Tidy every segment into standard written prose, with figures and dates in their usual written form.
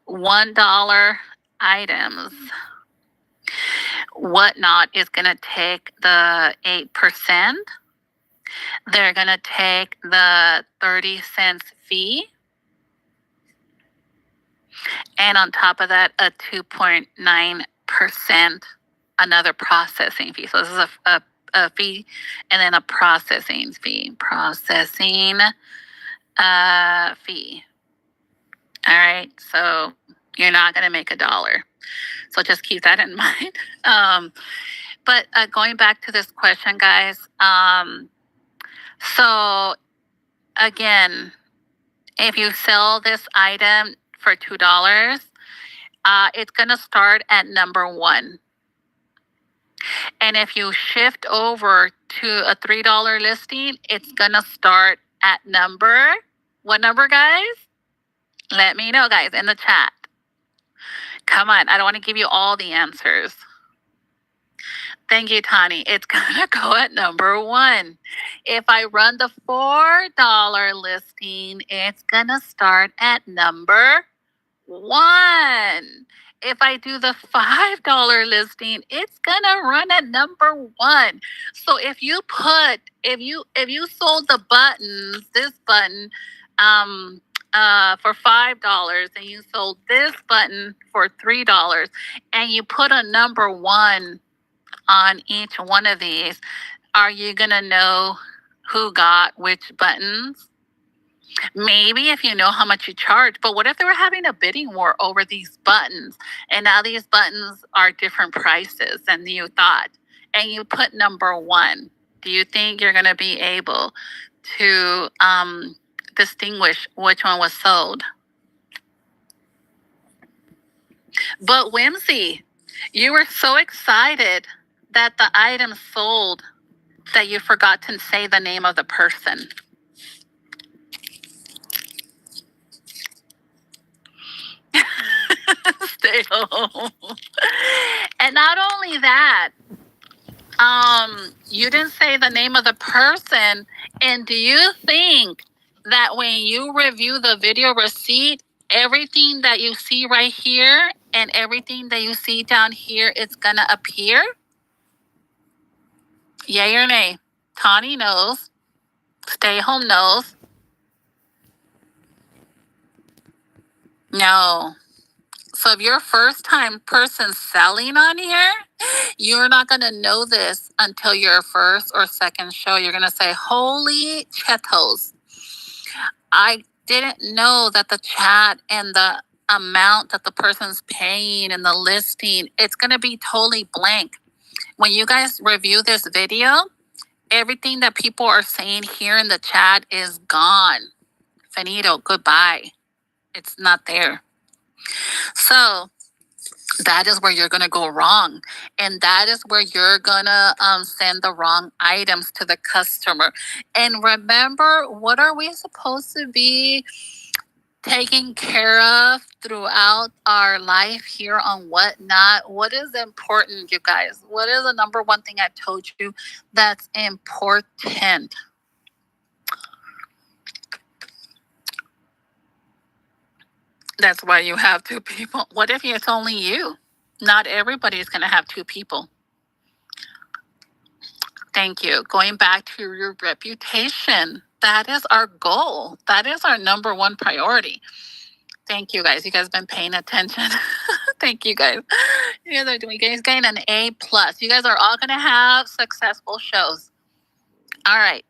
$1 items, Whatnot is going to take the 8%. They're going to take the 30 cents fee. And on top of that, a 2.9% another processing fee. So this is a fee and then a processing fee. Processing fee. All right. So you're not going to make $1. So just keep that in mind. But going back to this question, guys. So again, if you sell this item for $2, it's going to start at number 1. And if you shift over to a $3 listing, it's going to start at what number, guys? Let me know, guys, in the chat. Come on, I don't want to give you all the answers. Thank you, Tani. It's going to go at number 1. If I run the $4 listing, it's going to start at number 1. If I do the $5 listing, it's going to run at number 1. So if you sold the buttons, this button, for $5 and you sold this button for $3 and you put a number 1 on each one of these, are you going to know who got which buttons? Maybe if you know how much you charge, but what if they were having a bidding war over these buttons and now these buttons are different prices than you thought and you put number 1? Do you think you're going to be able to distinguish which one was sold? But Whimsy, you were so excited that the item sold that you forgot to say the name of the person. Stay home. And not only that, you didn't say the name of the person. And do you think that when you review the video receipt, everything that you see right here and everything that you see down here is going to appear? Yay or nay? Tawny knows. Stay home knows. No. So if you're a first-time person selling on here, you're not going to know this until your first or second show. You're going to say, holy chetos. I didn't know that the chat and the amount that the person's paying and the listing, it's going to be totally blank. When you guys review this video, everything that people are saying here in the chat is gone. Finito, goodbye. It's not there. So that is where you're going to go wrong. And that is where you're going to send the wrong items to the customer. And remember, what are we supposed to be taking care of throughout our life here on Whatnot? What is important, you guys? What is the number one thing I told you that's important? That's why you have 2 people. What if it's only you? Not everybody is going to have 2 people. Thank you. Going back to your reputation. That is our goal. That is our number 1 priority. Thank you, guys. You guys have been paying attention. Thank you, guys. You guys are doing. You guys getting an A+. You guys are all going to have successful shows. All right.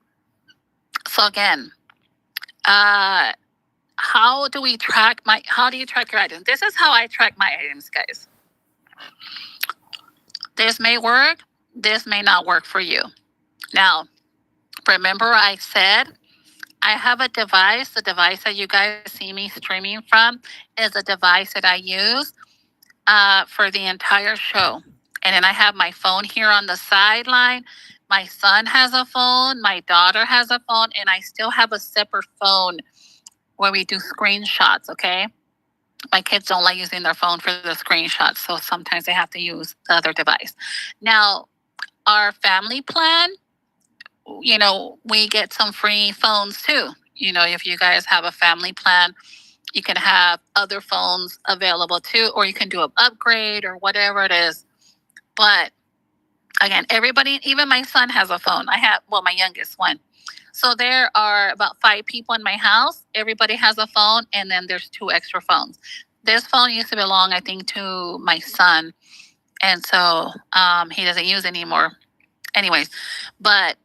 So again, how do you track your items? This is how I track my items, guys. This may work. This may not work for you. Now, remember I said I have a device. The device that you guys see me streaming from is a device that I use for the entire show. And then I have my phone here on the sideline. My son has a phone. My daughter has a phone. And I still have a separate phone where we do screenshots, okay? My kids don't like using their phone for the screenshots, so sometimes they have to use the other device. Now, our family plan, we get some free phones too. If you guys have a family plan, You can have other phones available too, or you can do an upgrade or whatever it is. But again, everybody, even my son has a phone. I have, well, my youngest one. So there are about 5 people in my house. Everybody has a phone, and then there's 2 extra phones. This phone used to belong, I think, to my son, and so he doesn't use it anymore. Anyways, but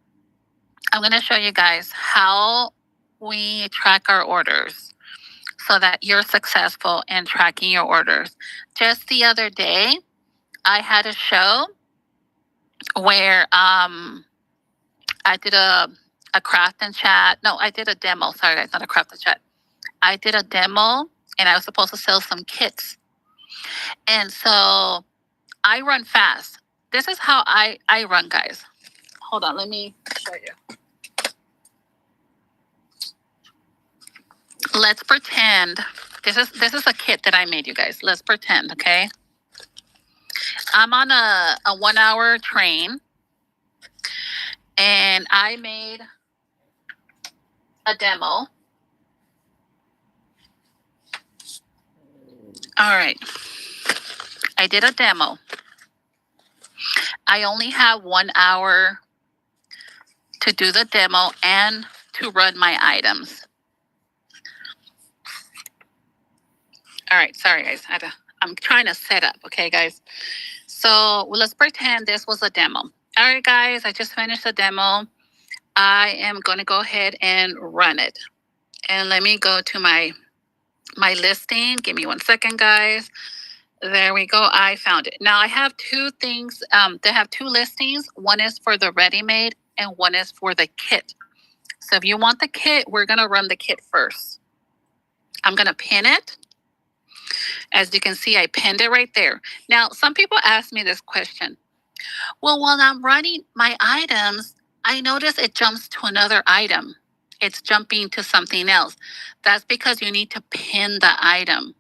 I'm going to show you guys how we track our orders so that you're successful in tracking your orders. Just the other day, I had a show where I did a craft and chat. No, I did a demo. Sorry, guys, not a craft and chat. I did a demo, and I was supposed to sell some kits. And so I run fast. This is how I run, guys. Hold on, let me show you. Let's pretend this is a kit that I made, you guys. Let's pretend, okay? I'm on a 1-hour train, and I made a demo. All right. I did a demo. I only have 1 hour to do the demo and to run my items. All right, sorry guys, I'm trying to set up, okay guys? So let's pretend this was a demo. All right guys, I just finished the demo. I am gonna go ahead and run it. And let me go to my listing. Give me 1 second, guys. There we go, I found it. Now I have 2 things, they have 2 listings. One is for the ready-made and one is for the kit. So if you want the kit, we're gonna run the kit first. I'm gonna pin it. As you can see, I pinned it right there. Now, some people ask me this question. Well, when I'm running my items, I notice it jumps to another item. It's jumping to something else. That's because you need to pin the item.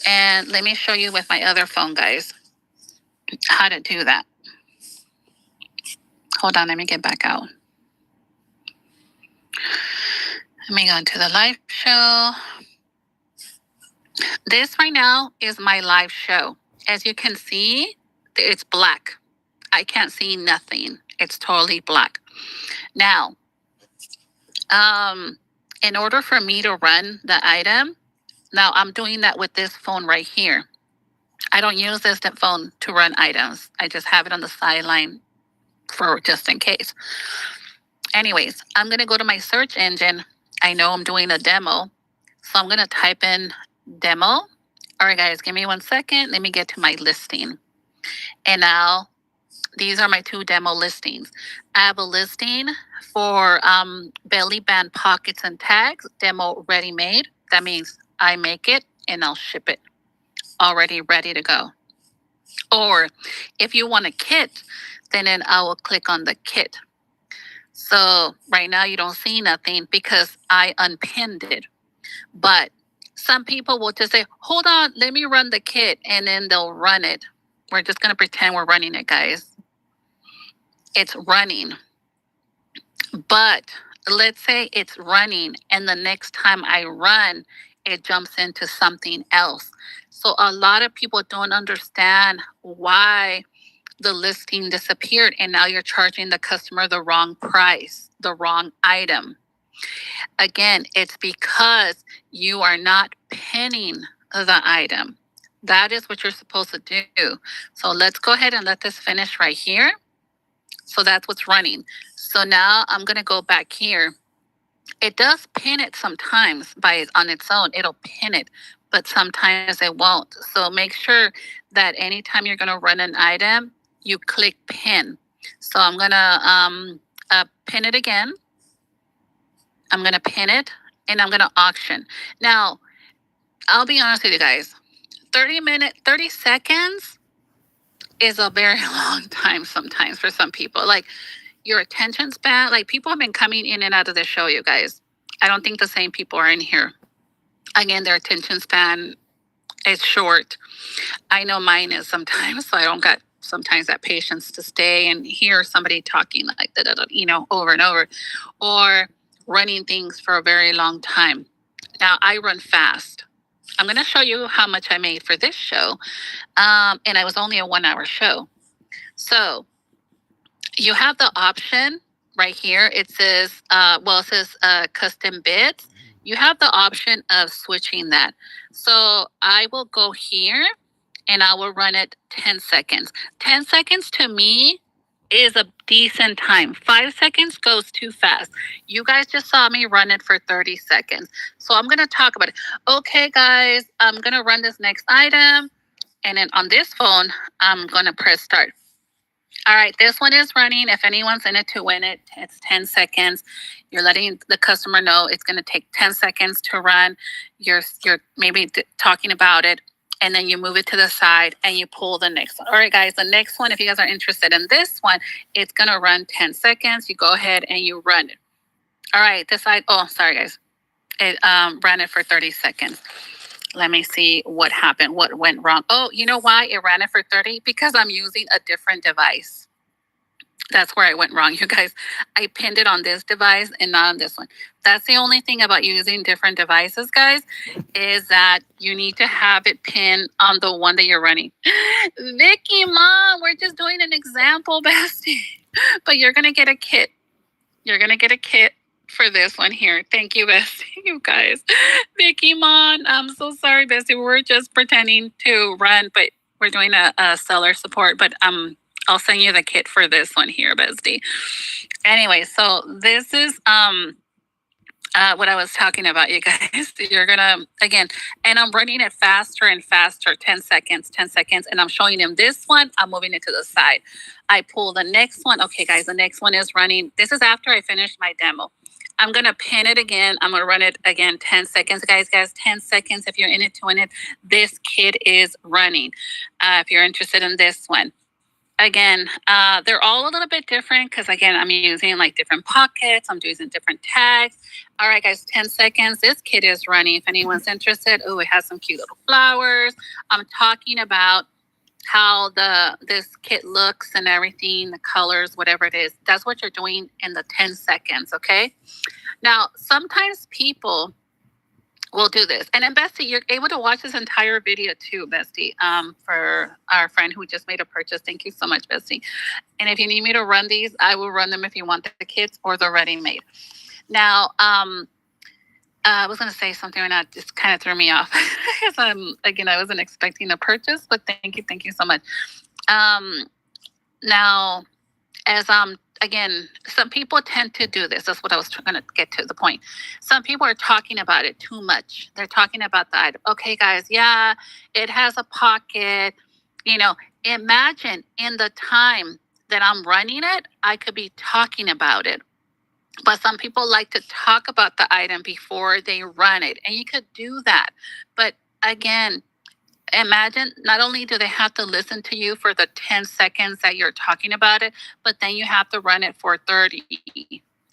And let me show you with my other phone, guys, how to do that. Hold on, let me get back out. Let me go into the live show. This right now is my live show. As you can see, it's black. I can't see nothing. It's totally black. Now, in order for me to run the item, now I'm doing that with this phone right here. I don't use this phone to run items. I just have it on the sideline for just in case. Anyways, I'm going to go to my search engine. I know I'm doing a demo, so I'm going to type in demo. All right, guys, give me 1 second. Let me get to my listing. And now these are my 2 demo listings. I have a listing for belly band pockets and tags, demo ready made. That means I make it and I'll ship it already ready to go. Or if you want a kit, then I will click on the kit. So right now you don't see nothing because I unpinned it. But some people will just say, hold on, let me run the kit, and then they'll run it. We're just going to pretend we're running it, guys. It's running. But let's say it's running, and the next time I run, it jumps into something else. So a lot of people don't understand why the listing disappeared, and now you're charging the customer the wrong price, the wrong item. Again, it's because you are not pinning the item. That is what you're supposed to do. So let's go ahead and let this finish right here. So that's what's running. So now I'm going to go back here. It does pin it sometimes on its own. It'll pin it, but sometimes it won't. So make sure that anytime you're going to run an item, you click pin. So I'm going to pin it again. I'm going to pin it, and I'm going to auction. Now, I'll be honest with you guys. 30 seconds is a very long time sometimes for some people. Like, your attention span, like, people have been coming in and out of the show, you guys. I don't think the same people are in here. Again, their attention span is short. I know mine is sometimes, so I don't got sometimes that patience to stay and hear somebody talking like that, over and over, or running things for a very long time. Now I run fast. I'm going to show you how much I made for this show. And it was only a 1 hour show. So you have the option right here. It says, it says custom bids. You have the option of switching that. So I will go here and I will run it 10 seconds. 10 seconds to me is a decent time. 5 seconds goes too fast. You guys just saw me run it for 30 seconds. So I'm going to talk about it. Okay, guys, I'm going to run this next item. And then on this phone, I'm going to press start. All right, this one is running. If anyone's in it to win it, it's 10 seconds. You're letting the customer know it's going to take 10 seconds to run. You're maybe talking about it, and then you move it to the side and you pull the next one. All right, guys, the next one, if you guys are interested in this one, it's going to run 10 seconds. You go ahead and you run it. All right, this side. Oh, sorry, guys. It ran it for 30 seconds. Let me see what happened, what went wrong. Oh, you know why it ran it for 30? Because I'm using a different device. That's where I went wrong, you guys. I pinned it on this device and not on this one. That's the only thing about using different devices, guys, is that you need to have it pinned on the one that you're running. Vicky, Mom, we're just doing an example, bestie. But you're going to get a kit. You're going to get a kit for this one here. Thank you, bestie, you guys. Vicky, Mom, I'm so sorry, bestie. We're just pretending to run, but we're doing a seller support. But I'll send you the kit for this one here, bestie. Anyway, so this is what I was talking about, you guys. You're gonna again, and I'm running it faster and faster. 10 seconds, 10 seconds, and I'm showing them this one. I'm moving it to the side. I pull the next one. Okay, guys, the next one is running. This is after I finished my demo. I'm gonna pin it again. I'm gonna run it again. 10 seconds, guys. 10 seconds. If you're in it to win it, this kid is running. If you're interested in this one. Again, they're all a little bit different because, again, I'm using like different pockets. I'm using different tags. All right, guys, 10 seconds. This kit is running. If anyone's interested, oh, it has some cute little flowers. I'm talking about how this kit looks and everything, the colors, whatever it is. That's what you're doing in the 10 seconds, okay? Now, sometimes people will do this. And then, Bestie, you're able to watch this entire video too, Bestie, for our friend who just made a purchase. Thank you so much, Bestie. And if you need me to run these, I will run them if you want the kits or the ready-made. Now, I was going to say something or not, just kind of threw me off. Again, I wasn't expecting a purchase, but thank you so much. Now, as again, some people tend to do this. That's what I was going to get to the point. Some people are talking about it too much. They're talking about the item. Okay, guys, yeah, it has a pocket. You know, imagine in the time that I'm running it, I could be talking about it. But some people like to talk about the item before they run it. And you could do that. But again, imagine not only do they have to listen to you for the 10 seconds that you're talking about it, but then you have to run it for 30,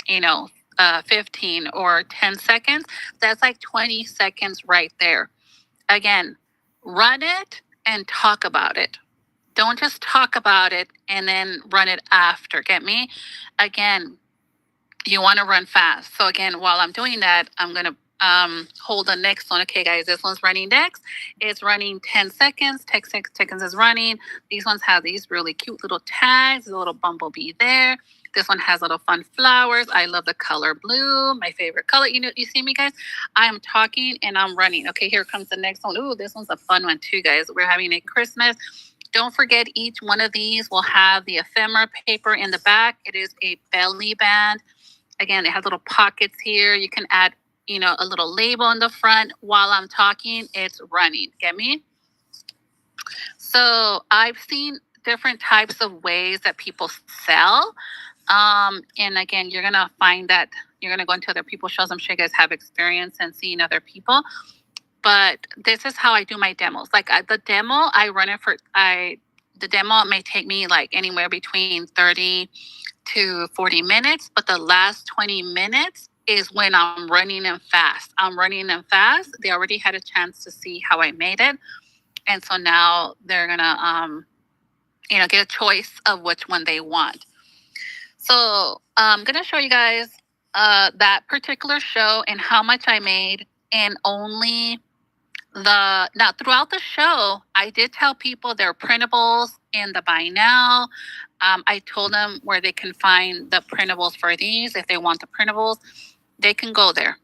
15 or 10 seconds. That's like 20 seconds right there. Again, run it and talk about it. Don't just talk about it and then run it after. Get me? Again, you want to run fast. So again, while I'm doing that, I'm going to hold the next one. Okay, guys, this one's running next. It's running 10 seconds. 10 seconds is running. These ones have these really cute little tags. There's a little bumblebee there. This one has little fun flowers. I love the color blue, my favorite color. You see me, guys? I'm talking and I'm running. Okay, here comes the next one. Ooh, this one's a fun one too, guys. We're having a Christmas. Don't forget, each one of these will have the ephemera paper in the back. It is a belly band. Again, it has little pockets here. You can add, a little label in the front. While I'm talking, it's running. Get me? So I've seen different types of ways that people sell. And again, you're going to find that you're going to go into other people's shows. I'm sure you guys have experience in seeing other people. But this is how I do my demos. Like the demo, I run it the demo may take me like anywhere between 30 to 40 minutes, but the last 20 minutes is when I'm running them fast. They already had a chance to see how I made it. And so now they're going to, get a choice of which one they want. So I'm going to show you guys that particular show and how much I made and only now throughout the show, I did tell people there are printables in the buy now. I told them where they can find the printables for these. If they want the printables, they can go there.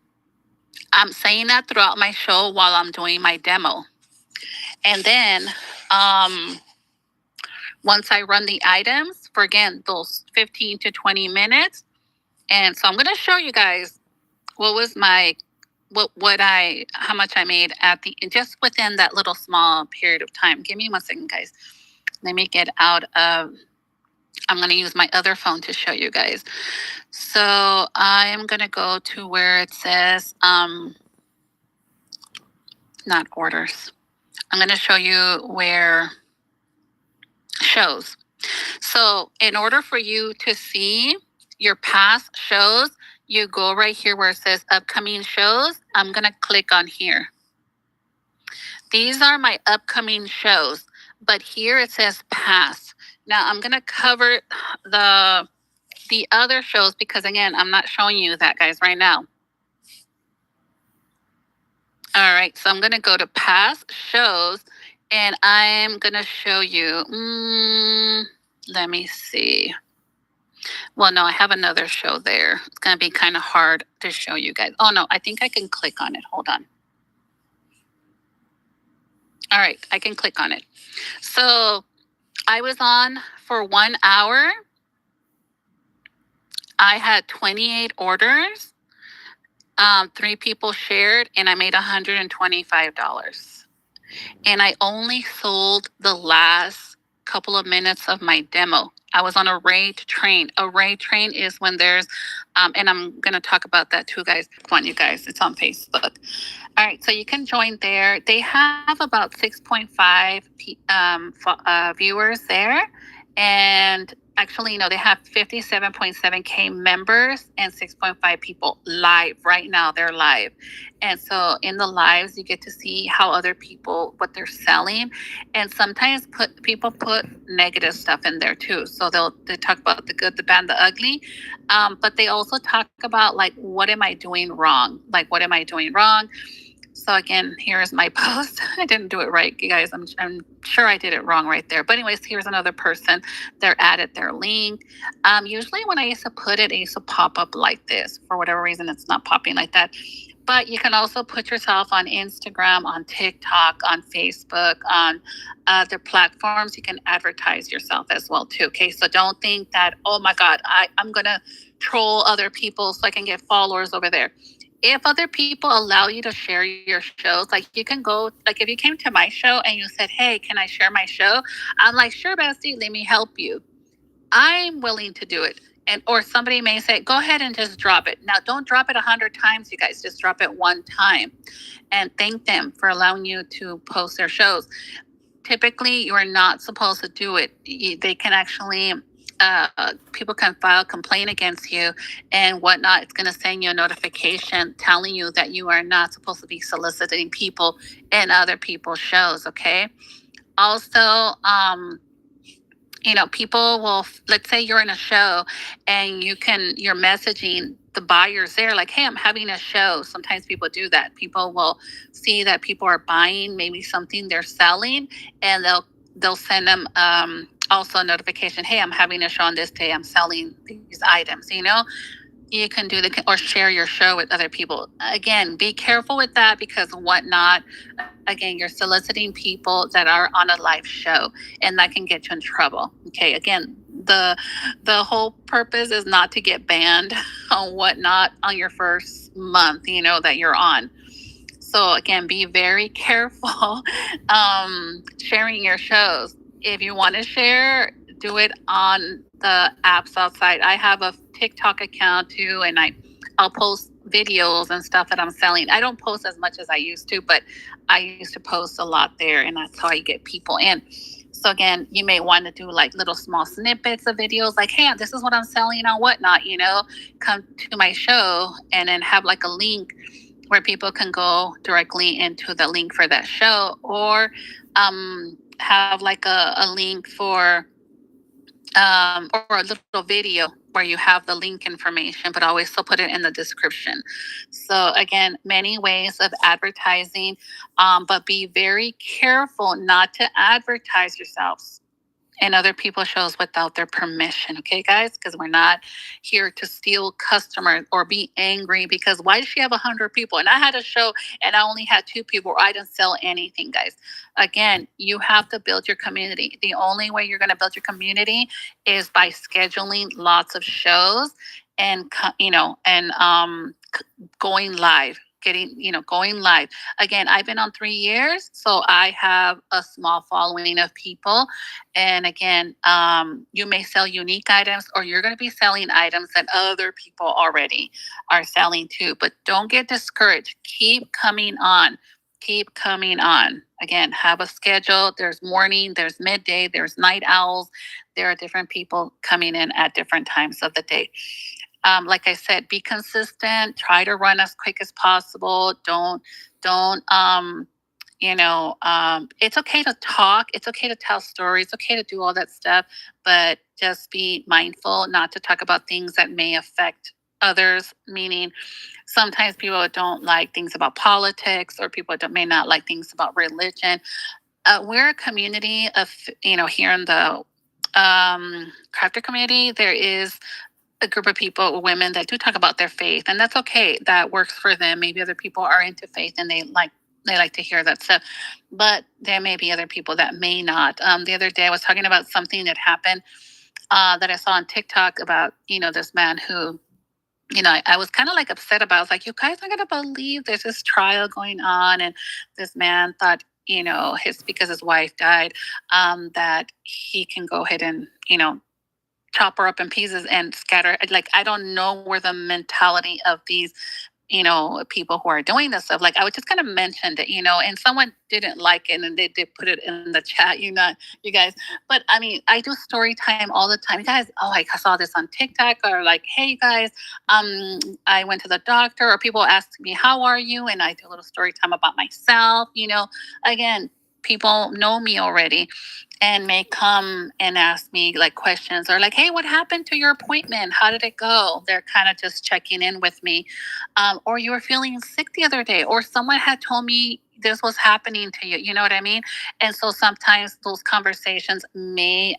I'm saying that throughout my show while I'm doing my demo. And then once I run the items for, again, those 15 to 20 minutes. And so I'm going to show you guys what was my, how much I made at just within that little small period of time. Give me 1 second, guys. Let me get out of, I'm going to use my other phone to show you guys. So I am going to go to where it says, not orders. I'm going to show you where shows. So in order for you to see your past shows, you go right here where it says upcoming shows. I'm going to click on here. These are my upcoming shows, but here it says past. Now I'm going to cover the other shows because, again, I'm not showing you that, guys, right now. All right, so I'm going to go to past shows, and I'm going to show you, let me see. Well, no, I have another show there. It's going to be kind of hard to show you guys. Oh, no, I think I can click on it. Hold on. All right, I can click on it. So I was on for 1 hour. I had 28 orders. 3 people shared, and I made $125. And I only sold the last couple of minutes of my demo. I was on a raid train. A raid train is when there's, and I'm going to talk about that too, guys. Come on, you guys. It's on Facebook. All right, so you can join there. They have about 6.5 viewers there. And actually, no, they have 57.7K members and 6.5 people live right now. They're live. And so in the lives, you get to see how other people, what they're selling. And sometimes people put negative stuff in there too. So they talk about the good, the bad, the ugly. But they also talk about, like, what am I doing wrong? Like, what am I doing wrong? So again, here's my post. I didn't do it right, you guys. I'm sure I did it wrong right there. But anyways, here's another person. They're added their link. Usually when I used to put it used to pop up like this. For whatever reason, it's not popping like that. But you can also put yourself on Instagram, on TikTok, on Facebook, on other platforms. You can advertise yourself as well too. Okay, so don't think that, oh my God, I'm gonna troll other people so I can get followers over there. If other people allow you to share your shows, like you can go, like if you came to my show and you said, hey, can I share my show? I'm like, sure, Bestie, let me help you. I'm willing to do it. Or somebody may say, go ahead and just drop it. Now, don't drop it 100 times, you guys. Just drop it 1 time and thank them for allowing you to post their shows. Typically, you are not supposed to do it. They can actually... people can file a complaint against you and whatnot. It's going to send you a notification telling you that you are not supposed to be soliciting people in other people's shows. Okay. Also, people will, let's say you're in a show and you're messaging the buyers there, like, hey, I'm having a show. Sometimes people do that. People will see that people are buying maybe something they're selling, and they'll send them, also a notification, hey, I'm having a show on this day, I'm selling these items. You can do or share your show with other people. Again, be careful with that, because whatnot, again, you're soliciting people that are on a live show, and that can get you in trouble. Okay, again, the whole purpose is not to get banned on whatnot on your first month, that you're on. So again, be very careful sharing your shows. If you want to share, do it on the apps outside. I have a TikTok account too, and I'll post videos and stuff that I'm selling. I don't post as much as I used to, but I used to post a lot there, and that's how you get people in. So again, you may want to do like little small snippets of videos, like, hey, this is what I'm selling on whatnot, come to my show, and then have like a link where people can go directly into the link for that show, or have like a link for or a little video where you have the link information, but always still put it in the description. So again, many ways of advertising, but be very careful not to advertise yourselves and other people's shows without their permission. Okay, guys, because we're not here to steal customers or be angry because why does she have 100 people and I had a show and I only had 2 people or I didn't sell anything, guys. Again, you have to build your community. The only way you're going to build your community is by scheduling lots of shows and going live, going live. Again, I've been on 3 years, so I have a small following of people. And again, you may sell unique items or you're going to be selling items that other people already are selling too. But don't get discouraged. Keep coming on. Keep coming on. Again, have a schedule. There's morning, there's midday, there's night owls. There are different people coming in at different times of the day. Like I said, be consistent. Try to run as quick as possible. Don't. It's okay to talk. It's okay to tell stories. It's okay to do all that stuff, but just be mindful not to talk about things that may affect others. Meaning, sometimes people don't like things about politics, or people may not like things about religion. We're a community of, here in the crafter community, there is a group of people, women that do talk about their faith, and that's okay. That works for them. Maybe other people are into faith and they like to hear that stuff, but there may be other people that may not. The other day I was talking about something that happened that I saw on TikTok about, this man who, I was kind of like upset about. I was like, you guys aren't gonna believe there's this trial going on, and this man thought, because his wife died, that he can go ahead and, chop her up in pieces and scatter. Like, I don't know where the mentality of these, people who are doing this stuff. Like, I would just kind of mentioned it, and someone didn't like it and they did put it in the chat, you guys. But I mean, I do story time all the time. You guys, oh, I saw this on TikTok, or like, hey, you guys, I went to the doctor, or people ask me, how are you? And I do a little story time about myself, again, people know me already and may come and ask me like questions, or like, hey, what happened to your appointment? How did it go? They're kind of just checking in with me. Or you were feeling sick the other day, or someone had told me this was happening to you. You know what I mean? And so sometimes those conversations may,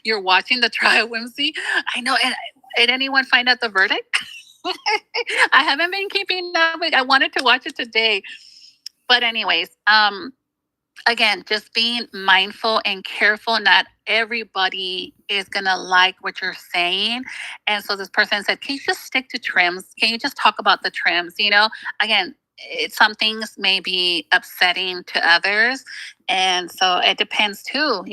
you're watching the trial, Whimsy. I know. And did anyone find out the verdict? I haven't been keeping up. I wanted to watch it today. But anyways, again, just being mindful and careful. Not everybody is going to like what you're saying. And so this person said, can you just stick to trims? Can you just talk about the trims? Again, some things may be upsetting to others. And so it depends too,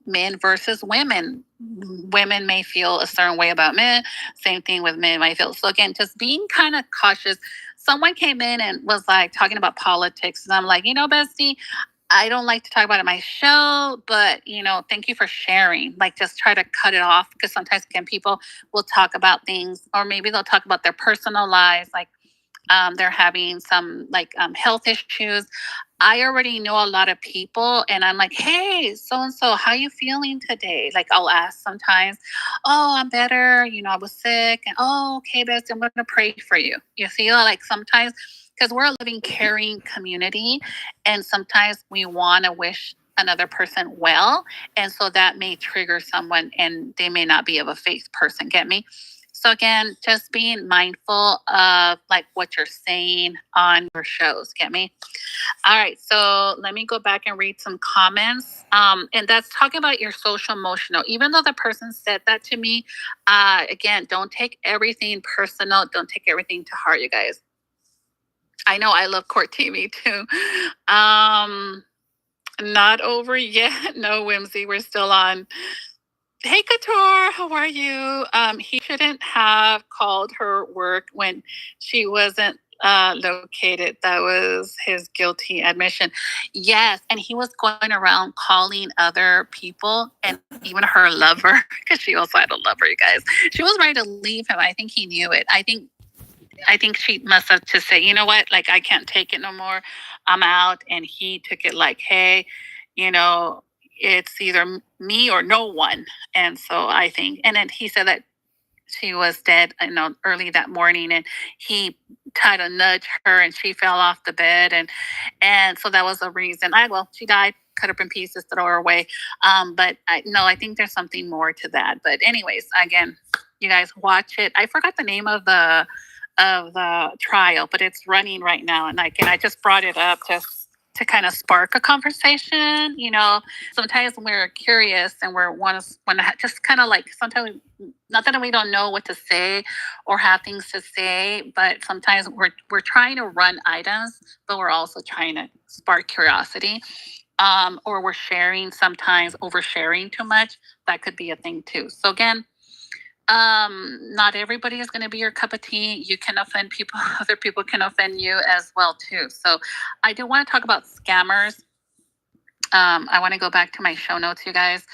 men versus women. Women may feel a certain way about men. Same thing with men might feel. So again, just being kind of cautious. Someone came in and was like talking about politics. And I'm like, Bestie, I don't like to talk about it on my show, but thank you for sharing. Like, just try to cut it off, because sometimes, again, people will talk about things, or maybe they'll talk about their personal lives, like they're having some health issues. I already know a lot of people, and I'm like, hey, so and so, how you feeling today? Like, I'll ask sometimes, oh, I'm better. I was sick, and oh, okay, Betsy, I'm going to pray for you. You see, like sometimes, because we're a living, caring community, and sometimes we want to wish another person well, and so that may trigger someone, and they may not be of a faith person. Get me? So again, just being mindful of like what you're saying on your shows. Get me? All right. So let me go back and read some comments. And that's talking about your social emotional. Even though the person said that to me, again, don't take everything personal. Don't take everything to heart, you guys. I know I love court TV too. Not over yet. No, Whimsy. We're still on. Hey, Couture, how are you? He shouldn't have called her work when she wasn't located. That was his guilty admission. Yes, and he was going around calling other people, and even her lover, because she also had a lover, you guys. She was ready to leave him. I think he knew it. I think she must have just said, you know what, like, I can't take it no more. I'm out. And he took it like, hey, it's either me or no one. And so I think, and then he said that she was dead, early that morning, and he tried to nudge her, and she fell off the bed, and so that was the reason. She died, cut up in pieces, throw her away. But I think there's something more to that. But anyways, again, you guys watch it. I forgot the name of the trial, but it's running right now, and I just brought it up just to kind of spark a conversation. Sometimes we're curious and we're want to just kind of like sometimes, not that we don't know what to say or have things to say, but sometimes we're trying to run items, but we're also trying to spark curiosity. Or we're sharing, sometimes oversharing too much. That could be a thing too. So again, not everybody is going to be your cup of tea. You can offend people. Other people can offend you as well too. So I do want to talk about scammers. I want to go back to my show notes, you guys.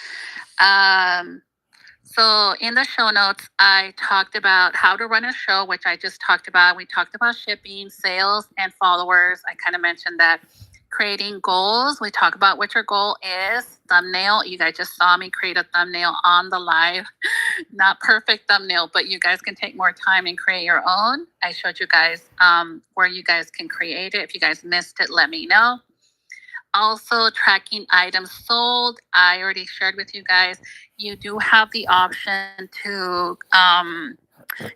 So in the show notes, I talked about how to run a show, which I just talked about. We talked about shipping, sales, and followers. I kind of mentioned that. Creating goals. We talk about what your goal is. Thumbnail. You guys just saw me create a thumbnail on the live. Not perfect thumbnail, but you guys can take more time and create your own. I showed you guys where you guys can create it. If you guys missed it, let me know. Also, tracking items sold. I already shared with you guys. You do have the option to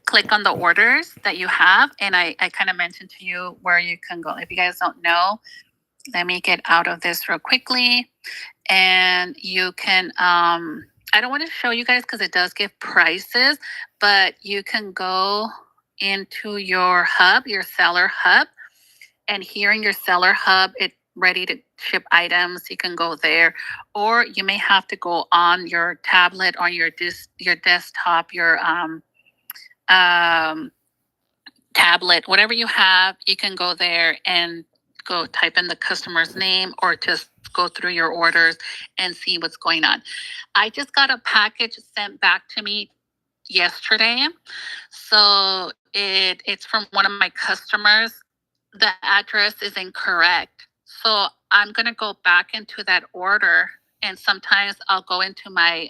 click on the orders that you have. And I kind of mentioned to you where you can go. If you guys don't know, let me get out of this real quickly. And you can, I don't want to show you guys because it does give prices, but you can go into your hub, your seller hub. And here in your seller hub, it's ready to ship items. You can go there, or you may have to go on your tablet or your desktop, your tablet, whatever you have. You can go there and go type in the customer's name, or just go through your orders and see what's going on. I just got a package sent back to me yesterday. So it's from one of my customers. The address is incorrect. So I'm going to go back into that order, and sometimes I'll go into my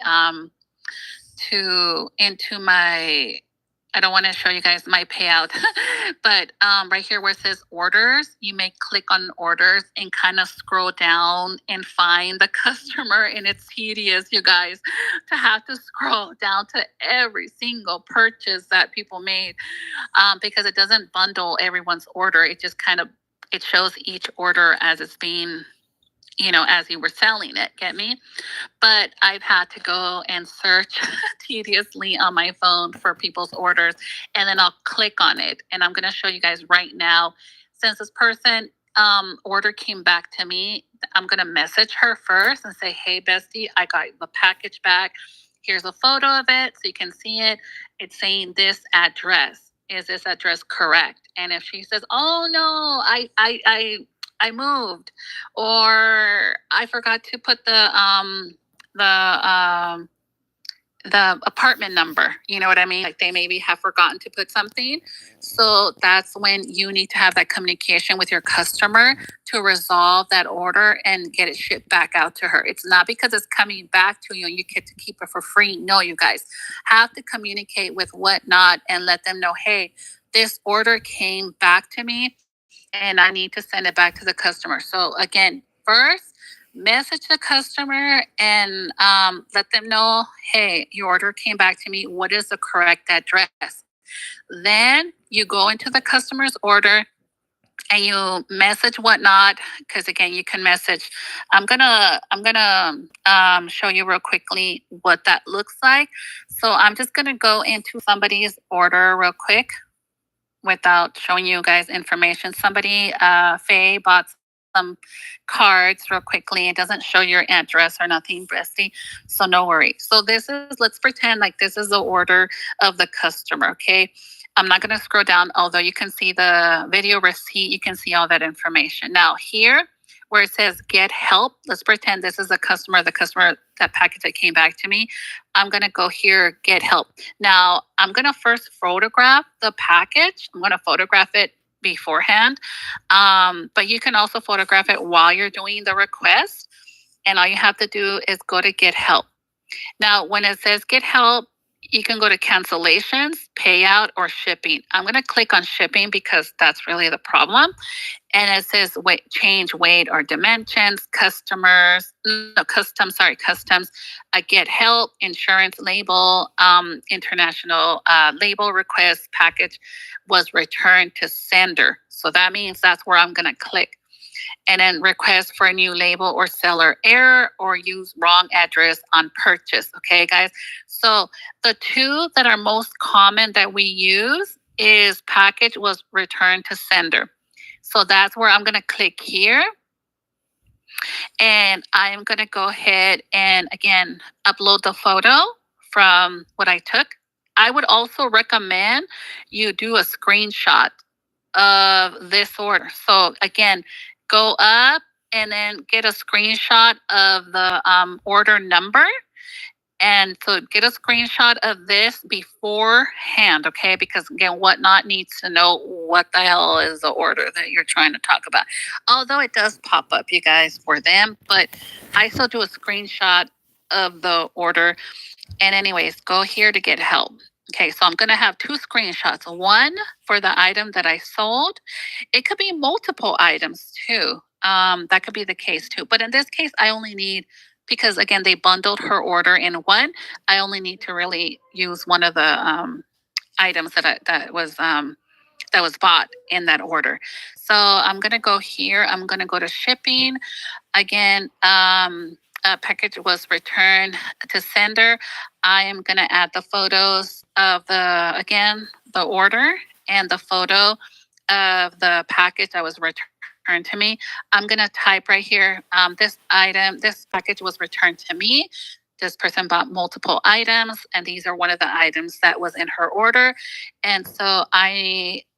I don't want to show you guys my payout, but right here where it says orders, you may click on orders and kind of scroll down and find the customer. And it's tedious, you guys, to have to scroll down to every single purchase that people made, because it doesn't bundle everyone's order. It just it shows each order as it's being, as you were selling it. Get me? But I've had to go and search tediously on my phone for people's orders, and then I'll click on it. And I'm going to show you guys right now. Since this person order came back to me, I'm going to message her first and say, hey, bestie, I got the package back. Here's a photo of it so you can see it. It's saying this address. Is this address correct? And if she says, oh, no, I moved, or I forgot to put the apartment number, you know what I mean? Like they maybe have forgotten to put something. So that's when you need to have that communication with your customer to resolve that order and get it shipped back out to her. It's not because it's coming back to you and you get to keep it for free. No, you guys have to communicate with Whatnot and let them know, hey, this order came back to me and I need to send it back to the customer. So again, first, message the customer and let them know, hey, your order came back to me. What is the correct address? Then you go into the customer's order and you message Whatnot, because again, you can message. I'm gonna show you real quickly what that looks like. So I'm just gonna go into somebody's order real quick without showing you guys information. Somebody, Faye, bought some cards real quickly. It doesn't show your address or nothing, Bestie. So no worry. So let's pretend like this is the order of the customer, okay? I'm not going to scroll down, although you can see the video receipt. You can see all that information. Now here, where it says get help, let's pretend this is the customer, that package that came back to me. I'm going to go here, get help. Now, I'm going to first photograph the package. I'm going to photograph it beforehand. But you can also photograph it while you're doing the request. And all you have to do is go to get help. Now, when it says get help, you can go to cancellations, payout, or shipping. I'm going to click on shipping because that's really the problem. And it says weight, change weight or dimensions, customs. Get help, insurance label, international label request package was returned to sender. So that means that's where I'm going to click. And then request for a new label or seller error or use wrong address on purchase. Okay, guys. So the two that are most common that we use is package was returned to sender. So that's where I'm going to click here. And I'm going to go ahead and again, upload the photo from what I took. I would also recommend you do a screenshot of this order. So again, go up and then get a screenshot of the order number. And so get a screenshot of this beforehand, okay? Because again, Whatnot needs to know what the hell is the order that you're trying to talk about. Although it does pop up, you guys, for them, but I still do a screenshot of the order. And anyways, go here to get help. Okay, so I'm going to have two screenshots. One for the item that I sold. It could be multiple items too. That could be the case too. But in this case, I only need, because again, they bundled her order in one. I only need to really use one of the items that was bought in that order. So I'm going to go here. I'm going to go to shipping. Again, a package was returned to sender. I am going to add the photos of the order and the photo of the package that was returned to me. I'm going to type right here, this package was returned to me. This person bought multiple items, and these are one of the items that was in her order. And so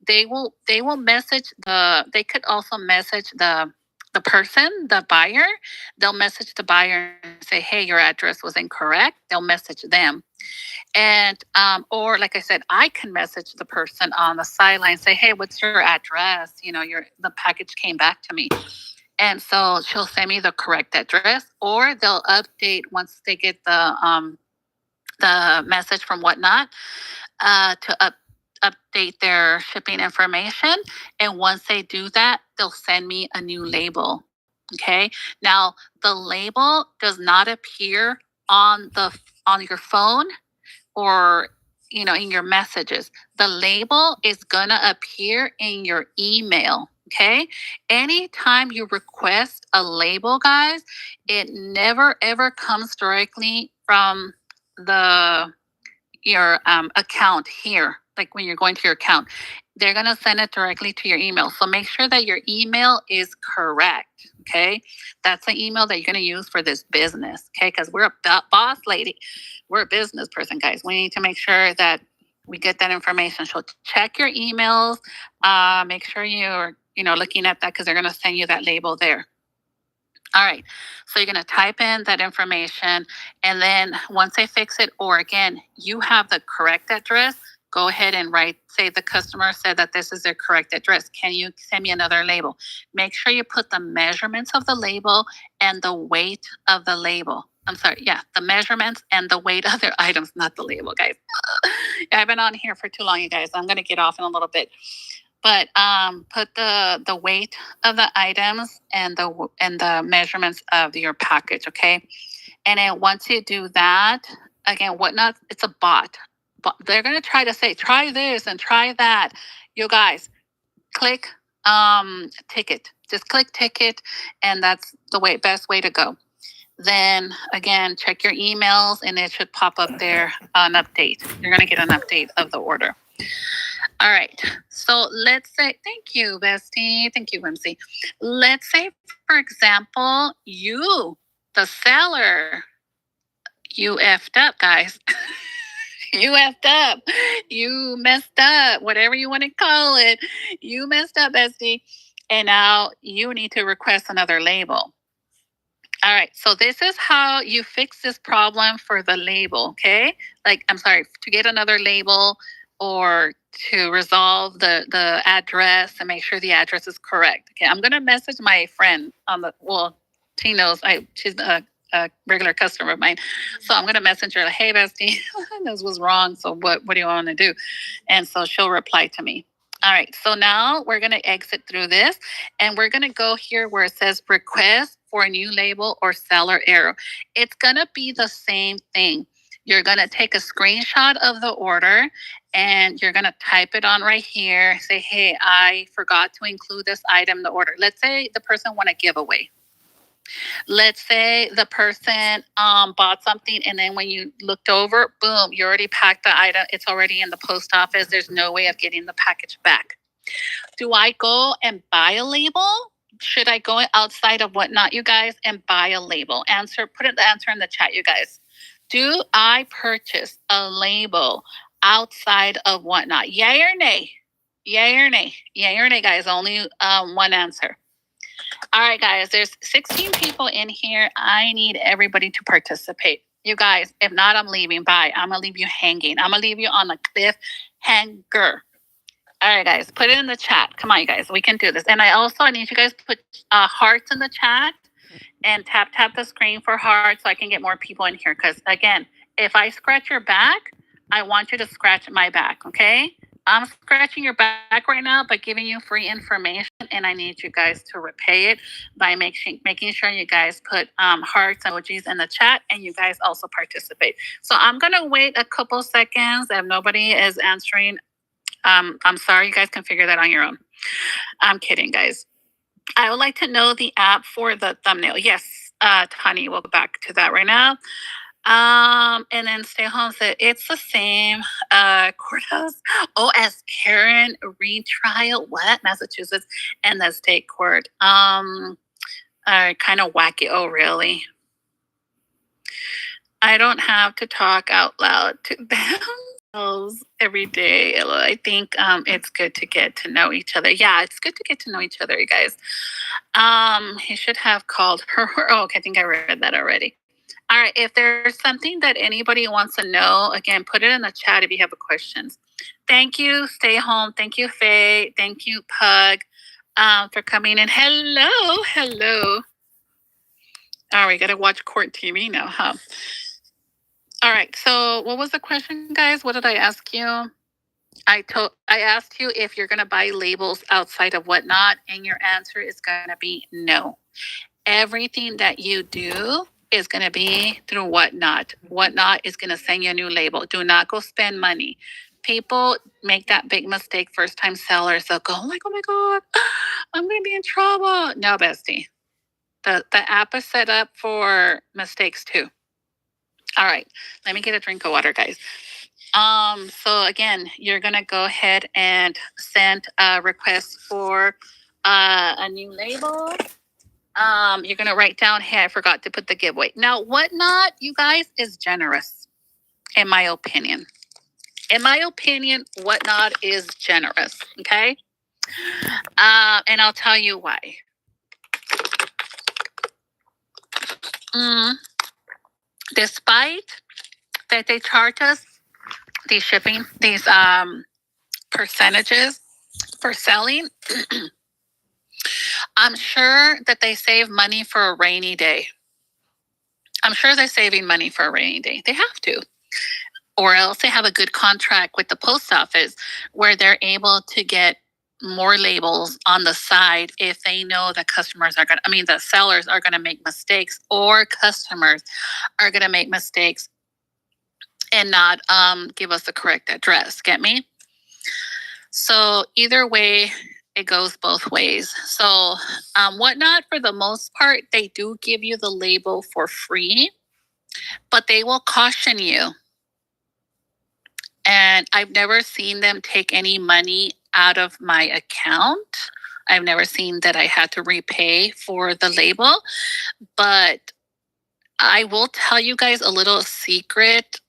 they will message they could also message the person, the buyer. They'll message the buyer and say, hey, your address was incorrect. They'll message them. And or like I said, I can message the person on the sideline, say, hey, what's your address? The package came back to me. And so she'll send me the correct address, or they'll update once they get the message from Whatnot to update their shipping information. And once they do that, they'll send me a new label. Okay. Now the label does not appear on your phone or in your messages. The label is gonna appear in your email. Okay. Anytime you request a label, guys, it never ever comes directly from your account here. Like when you're going to your account, they're going to send it directly to your email. So make sure that your email is correct. Okay. That's the email that you're going to use for this business. Okay. Because we're a boss lady. We're a business person, guys. We need to make sure that we get that information. So check your emails. Make sure you're, looking at that because they're going to send you that label there. All right. So you're going to type in that information. And then once they fix it, or again, you have the correct address, go ahead and say the customer said that this is their correct address. Can you send me another label? Make sure you put the measurements of the label and the weight of the label. I'm sorry. Yeah. The measurements and the weight of their items, not the label, guys. I've been on here for too long, you guys. I'm going to get off in a little bit. But put the weight of the items and the measurements of your package, okay? And then once you do that, again, Whatnot, it's a bot. But they're gonna try to say, try this and try that. You guys, click ticket. Just click ticket, and that's the best way to go. Then again, check your emails, and it should pop up there an update. You're gonna get an update of the order. All right. So let's say, thank you, Bestie. Thank you, Whimsy. Let's say, for example, you, the seller, you effed up, guys. You effed up. You messed up, whatever you want to call it. You messed up, Bestie. And now you need to request another label. All right. So this is how you fix this problem for the label, okay? To get another label or to resolve the address and make sure the address is correct. Okay, I'm going to message my friend she knows she's a a regular customer of mine. So I'm going to message her, like, hey, bestie, this was wrong. So what do you want to do? And so she'll reply to me. All right. So now we're going to exit through this and we're going to go here where it says request for a new label or seller error. It's going to be the same thing. You're going to take a screenshot of the order and you're going to type it on right here. Say, hey, I forgot to include this item in the order. Let's say the person want a giveaway. Let's say the person bought something and then when you looked over, boom, you already packed the item. It's already in the post office. There's no way of getting the package back. Do I go and buy a label? Should I go outside of Whatnot, you guys, and buy a label? Put the answer in the chat, you guys. Do I purchase a label outside of Whatnot? Yay or nay? Yay or nay? Yay or nay, guys. Only one answer. All right, guys, there's 16 people in here. I need everybody to participate. You guys, if not, I'm leaving. Bye. I'm going to leave you hanging. I'm going to leave you on a cliffhanger. All right, guys, put it in the chat. Come on, you guys. We can do this. And I need you guys to put hearts in the chat and tap the screen for hearts so I can get more people in here. Because, again, if I scratch your back, I want you to scratch my back, okay? I'm scratching your back right now, but giving you free information, and I need you guys to repay it by making sure you guys put hearts and emojis in the chat, and you guys also participate. So I'm going to wait a couple seconds. If nobody is answering, I'm sorry. You guys can figure that on your own. I'm kidding, guys. I would like to know the app for the thumbnail. Yes, Tani, we'll go back to that right now. And then Stay Home said it's the same courthouse. Oh, as Karen retrial. What? Massachusetts and the state court. Kind of wacky. Oh, really? I don't have to talk out loud to them every day. I think it's good to get to know each other. Yeah, it's good to get to know each other, you guys. He should have called her. Oh, okay, I think I read that already. All right, if there's something that anybody wants to know, again, put it in the chat if you have questions. Thank you, Stay Home. Thank you, Faye. Thank you, Pug, for coming in. Hello. All right, got to watch court TV now, huh? All right, so what was the question, guys? What did I ask you? I asked you if you're going to buy labels outside of Whatnot, and your answer is going to be no. Everything that you do is going to be through Whatnot. Whatnot is going to send you a new label. Do not go spend money. People make that big mistake, first-time sellers. They'll go, like, oh my God, I'm going to be in trouble. No, bestie. The app is set up for mistakes too. All right, let me get a drink of water, guys. So again, you're going to go ahead and send a request for a new label. You're going to write down, hey, I forgot to put the giveaway. Now, Whatnot, you guys, is generous, in my opinion. In my opinion, Whatnot is generous, okay? And I'll tell you why. Despite that they charge us these percentages for selling, I'm sure that they save money for a rainy day. I'm sure they're saving money for a rainy day. They have to. Or else they have a good contract with the post office where they're able to get more labels on the side if they know that the sellers are going to make mistakes, or customers are going to make mistakes and not give us the correct address. Get me? So either way, it goes both ways. So Whatnot, for the most part, they do give you the label for free, but they will caution you. And I've never seen them take any money out of my account. I've never seen that I had to repay for the label. But I will tell you guys a little secret,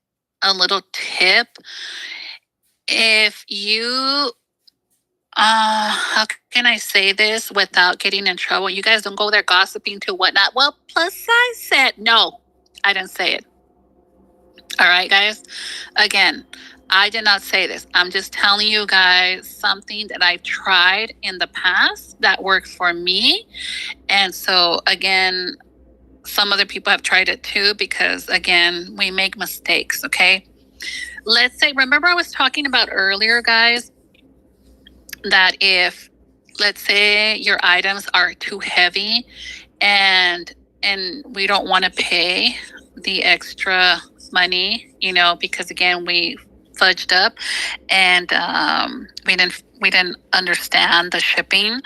a little tip. If you, how can I say this without getting in trouble? You guys don't go there gossiping to Whatnot. Well, plus I said, no, I didn't say it. All right, guys. Again, I did not say this. I'm just telling you guys something that I've tried in the past that works for me. And so, again, some other people have tried it too, because again, we make mistakes. Okay. Let's say, remember I was talking about earlier, guys, that if, let's say your items are too heavy and we don't want to pay the extra money, because again, we fudged up and we didn't understand the shipping.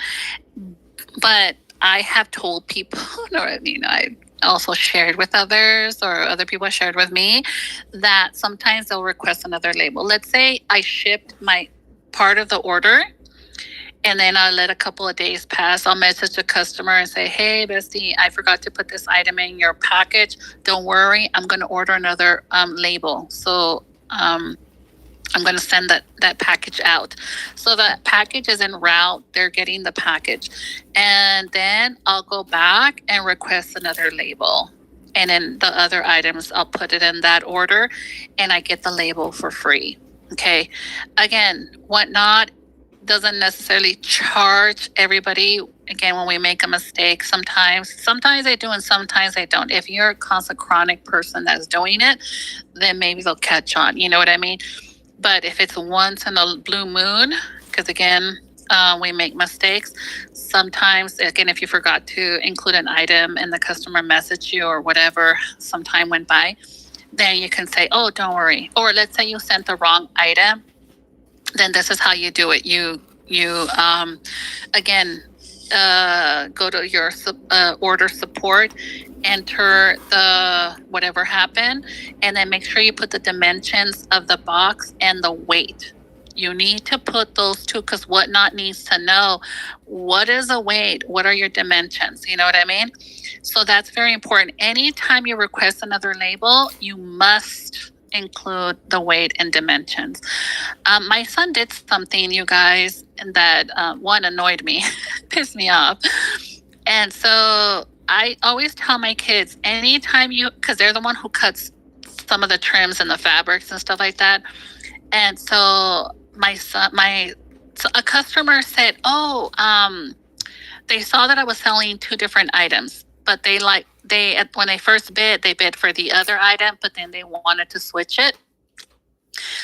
But I have told people, or I also shared with others, or other people shared with me, that sometimes they'll request another label. Let's say I shipped my part of the order, and then I'll let a couple of days pass. I'll message the customer and say, hey, bestie, I forgot to put this item in your package. Don't worry, I'm going to order another label. So I'm going to send that package out. So that package is en route. They're getting the package. And then I'll go back and request another label. And then the other items, I'll put it in that order and I get the label for free. Okay. Again, Whatnot doesn't necessarily charge everybody. Again, when we make a mistake, sometimes they do and sometimes they don't. If you're a constant chronic person that's doing it, then maybe they'll catch on. You know what I mean? But if it's once in a blue moon, because again, we make mistakes. Sometimes, again, if you forgot to include an item and the customer messaged you or whatever, some time went by, then you can say, oh, don't worry. Or let's say you sent the wrong item, then this is how you do it. You again, go to your order support, enter the whatever happened, and then make sure you put the dimensions of the box and the weight. You need to put those two, because Whatnot needs to know what is the weight, what are your dimensions. You know what I mean? So that's very important. Anytime you request another label, you must include the weight and dimensions. My son did something, you guys, that one annoyed me, pissed me off. And so I always tell my kids, anytime because they're the one who cuts some of the trims and the fabrics and stuff like that. And so a customer said, oh, they saw that I was selling two different items, but when they first bid, they bid for the other item, but then they wanted to switch it.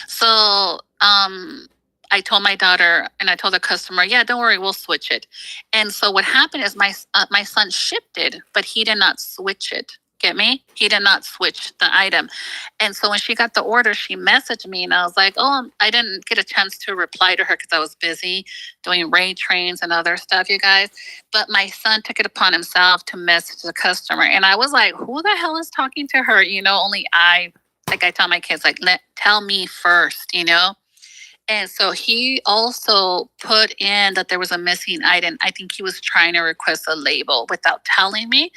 So I told my daughter and I told the customer, yeah, don't worry, we'll switch it. And so what happened is my son shipped it, but he did not switch it. Get me? He did not switch the item. And so when she got the order, she messaged me and I was like, oh, I didn't get a chance to reply to her because I was busy doing raid trains and other stuff, you guys. But my son took it upon himself to message the customer. And I was like, who the hell is talking to her? Only I tell my kids, tell me first, And so he also put in that there was a missing item. I think he was trying to request a label without telling me.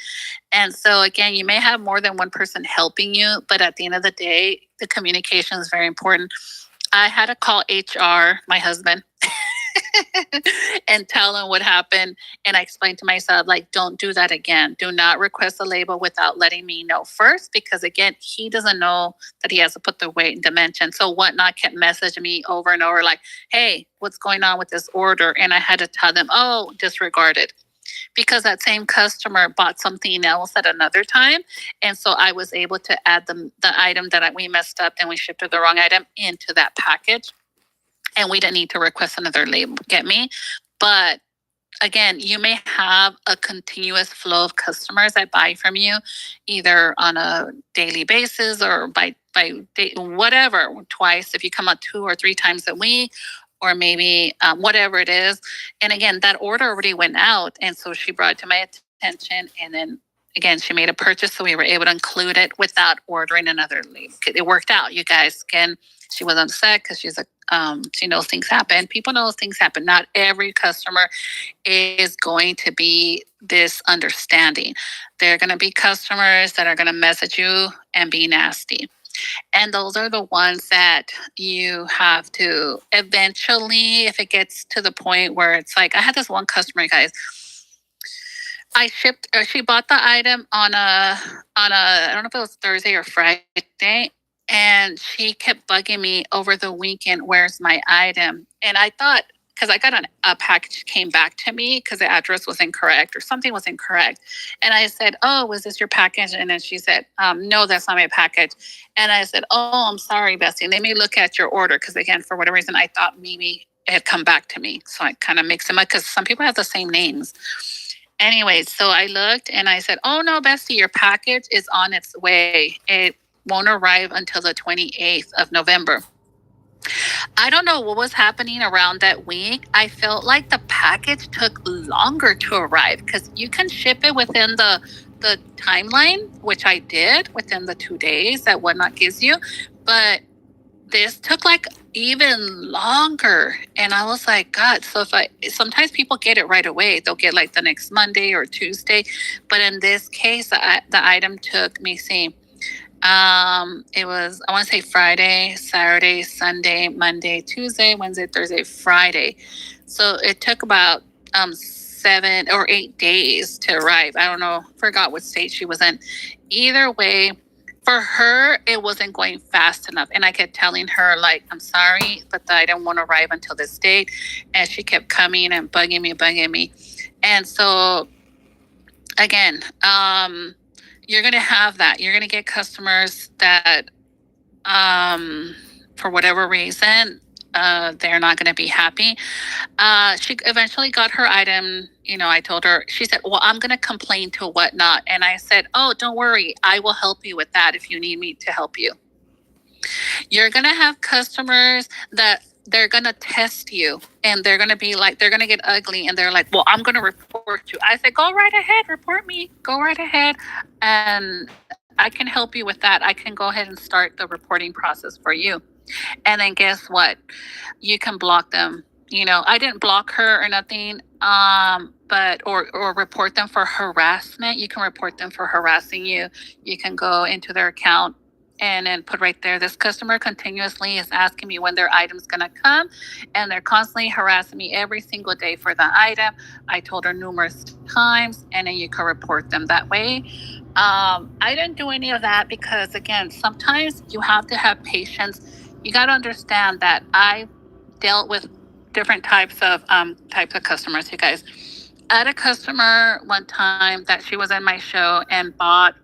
And so again, you may have more than one person helping you, but at the end of the day, the communication is very important. I had to call HR, my husband, and tell him what happened. And I explained to myself, don't do that again. Do not request a label without letting me know first, because again, he doesn't know that he has to put the weight and dimension. So Whatnot kept messaging me over and over, hey, what's going on with this order? And I had to tell them, oh, disregard it. Because that same customer bought something else at another time. And so I was able to add the item that we messed up and we shipped her the wrong item into that package. And we didn't need to request another label. Get me? But again, you may have a continuous flow of customers that buy from you, either on a daily basis or by day, whatever, twice, if you come out 2 or 3 times a week, or maybe whatever it is. And again, that order already went out. And so she brought it to my attention. And then again, she made a purchase. So we were able to include it without ordering another label. It worked out, you guys. Again, she was upset because she knows things happen. People know things happen. Not every customer is going to be this understanding. There are going to be customers that are going to message you and be nasty. And those are the ones that you have to eventually, if it gets to the point where it's I had this one customer, guys. She bought the item on a, I don't know if it was Thursday or Friday. And she kept bugging me over the weekend, where's my item? And I thought, because I got a package came back to me because the address was incorrect or something was incorrect. And I said, oh, was this your package? And then she said, no, that's not my package. And I said, oh, I'm sorry, Bessie. And they may look at your order because, again, for whatever reason, I thought maybe it had come back to me. So I kind of mixed them up because some people have the same names. Anyway, so I looked and I said, oh, no, Bessie, your package is on its way. It won't arrive until the 28th of November. I don't know what was happening around that week. I felt like the package took longer to arrive because you can ship it within the timeline, which I did within the 2 days that Whatnot gives you. But this took like even longer. And I was like, God, so sometimes people get it right away. They'll get like the next Monday or Tuesday. But in this case, the item took me, see, it was, I want to say Friday, Saturday, Sunday, Monday, Tuesday, Wednesday, Thursday, Friday. So it took about 7 or 8 days to arrive. I don't know, forgot what state she was in. Either way, for her, it wasn't going fast enough. And I kept telling her, like, I'm sorry, but I don't want to arrive until this date. And she kept coming and bugging me. And so, again, you're going to have that. You're going to get customers that, for whatever reason, they're not going to be happy. She eventually got her item. You know, I told her, she said, well, I'm going to complain to Whatnot. And I said, oh, don't worry. I will help you with that if you need me to help you. You're going to have customers that they're going to test you and they're going to be like, they're going to get ugly. And they're like, well, I'm going to report you. I said, go right ahead. Report me. Go right ahead. And I can help you with that. I can go ahead and start the reporting process for you. And then guess what? You can block them. You know, I didn't block her or nothing, but or report them for harassment. You can report them for harassing you. You can go into their account and then put right there, this customer continuously is asking me when their item's going to come, and they're constantly harassing me every single day for the item. I told her numerous times, and then you can report them that way. I didn't do any of that because, again, sometimes you have to have patience. You got to understand that I dealt with different types of customers, you guys. I had a customer one time that she was in my show and bought,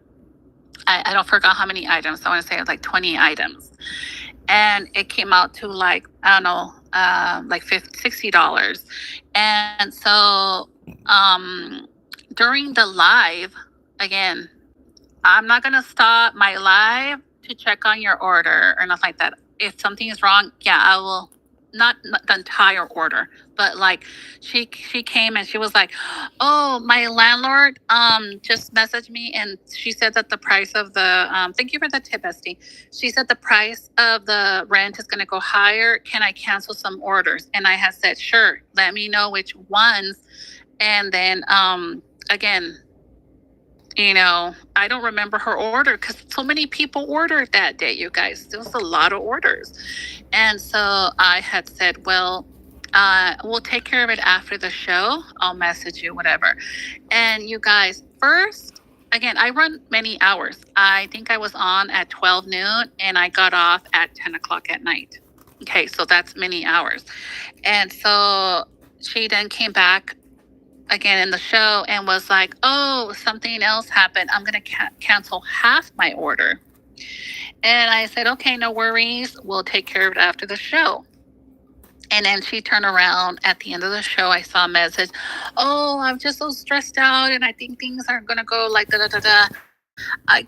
I don't forgot how many items. I want to say it was like 20 items. And it came out to like, I don't know, like $60. And so during the live, again, I'm not going to stop my live to check on your order or nothing like that. If something is wrong, yeah, I will. Not the entire order, but like she came and she was like, oh, my landlord just messaged me and she said that the price of the thank you for the tip, Esty. She said the price of the rent is going to go higher. Can I cancel some orders? And I had said, sure, let me know which ones. And then again, you know, I don't remember her order because so many people ordered that day, you guys. There was a lot of orders. And so I had said, well, we'll take care of it after the show. I'll message you, whatever. And you guys, first, again, I run many hours. I think I was on at 12 noon and I got off at 10 o'clock at night. Okay, so that's many hours. And so she then came back again in the show and was like, oh, something else happened. I'm going to cancel half my order. And I said, okay, no worries. We'll take care of it after the show. And then she turned around at the end of the show. I saw a message. Oh, I'm just so stressed out. And I think things aren't going to go like da-da-da-da.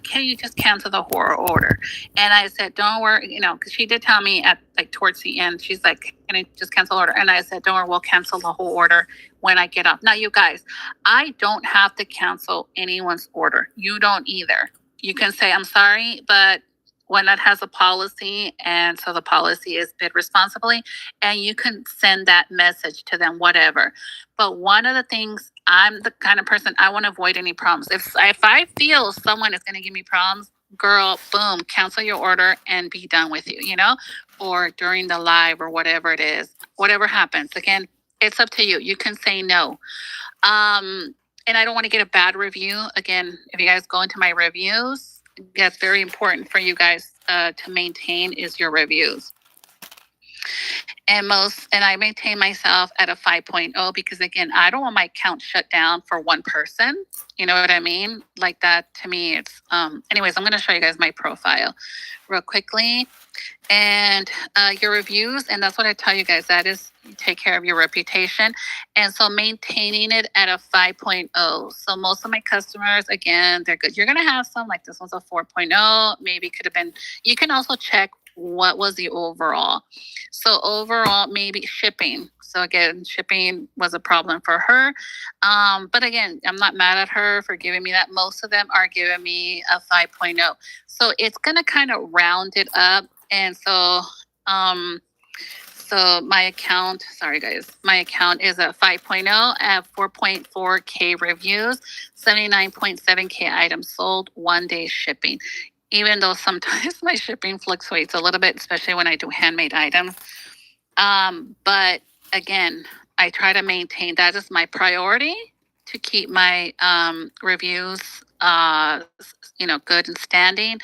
Can you just cancel the whole order? And I said, don't worry, you know, because she did tell me at like towards the end, she's like, can I just cancel the order? And I said, don't worry, we'll cancel the whole order when I get off. Now, you guys, I don't have to cancel anyone's order. You don't either. You can say, I'm sorry, but Whatnot has a policy, and so the policy is bid responsibly, and you can send that message to them, whatever. But one of the things, I'm the kind of person, I want to avoid any problems. If I feel someone is going to give me problems, girl, boom, cancel your order and be done with you, you know, or during the live or whatever it is, whatever happens. Again, it's up to you. You can say no. And I don't want to get a bad review. Again, if you guys go into my reviews, that's very important for you guys to maintain is your reviews. And I maintain myself at a 5.0 because again, I don't want my account shut down for one person. You know what I mean? Like that to me, it's anyways, I'm gonna show you guys my profile real quickly and your reviews. And that's what I tell you guys. That is, you take care of your reputation. And so maintaining it at a 5.0. So most of my customers, again, they're good. You're going to have some, like this one's a 4.0. Maybe could have been, you can also check what was the overall. So overall, maybe shipping. So again, shipping was a problem for her. But again, I'm not mad at her for giving me that. Most of them are giving me a 5.0. So it's going to kind of round it up. And so my account, sorry guys, my account is a 5.0 at 4.4K reviews, 79.7K items sold, 1 day shipping. Even though sometimes my shipping fluctuates a little bit, especially when I do handmade items. But again, I try to maintain that as my priority to keep my reviews, good and standing.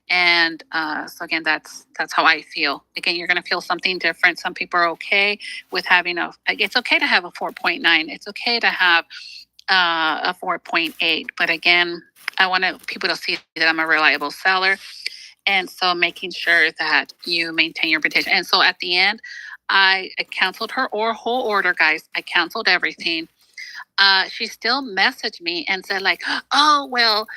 And so again, that's how I feel. Again, you're going to feel something different. Some people are okay with having it's okay to have a 4.9. It's okay to have a 4.8. But again, I want people to see that I'm a reliable seller. And so making sure that you maintain your reputation. And so at the end, I canceled her whole order, guys. I canceled everything. She still messaged me and said like, oh, well,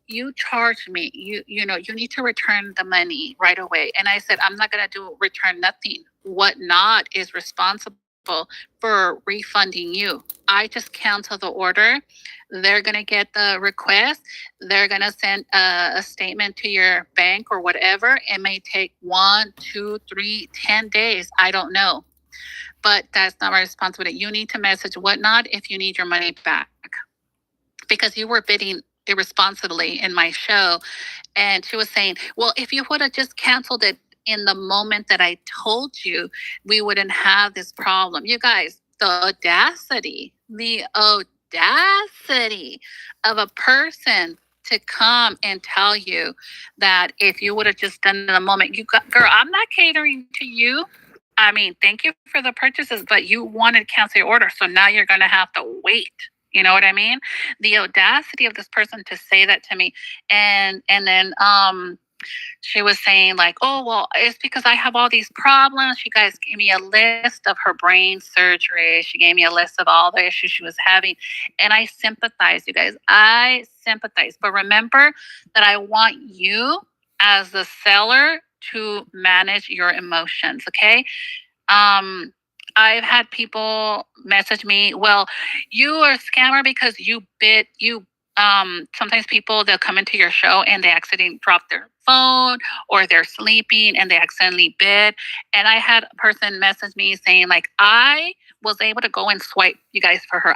you charged me, you know, you need to return the money right away. And I said, I'm not going to return nothing. Whatnot is responsible for refunding you. I just cancel the order. They're going to get the request. They're going to send a statement to your bank or whatever. It may take 1, 2, 3, 10 days. I don't know. But that's not my responsibility. You need to message Whatnot if you need your money back. Because you were bidding irresponsibly in my show. And she was saying, well, if you would have just canceled it in the moment that I told you, we wouldn't have this problem. You guys, the audacity of a person to come and tell you that if you would have just done it in the moment, girl, I'm not catering to you. I mean, thank you for the purchases, but you wanted to cancel your order. So now you're going to have to wait. You know what I mean? The audacity of this person to say that to me. And then she was saying like, oh, well, it's because I have all these problems. She guys gave me a list of her brain surgery. She gave me a list of all the issues she was having. And I sympathize, you guys. I sympathize. But remember that I want you as the seller to manage your emotions, okay? I've had people message me, well, you are a scammer because sometimes people, they'll come into your show and they accidentally drop their phone or they're sleeping and they accidentally bid. And I had a person message me saying like, I was able to go and swipe you guys for her.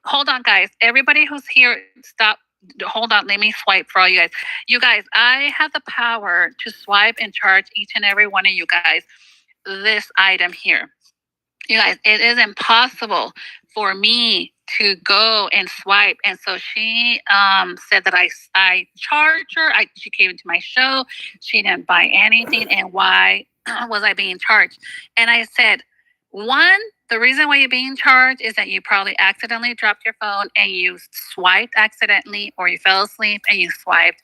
Hold on guys, everybody who's here, stop. Hold on, let me swipe for all you guys. You guys, I have the power to swipe and charge each and every one of you guys this item here. You guys, it is impossible for me to go and swipe. And so she said that I charged her. She came into my show. She didn't buy anything. And why was I being charged? And I said, one, the reason why you're being charged is that you probably accidentally dropped your phone and you swiped accidentally, or you fell asleep and you swiped.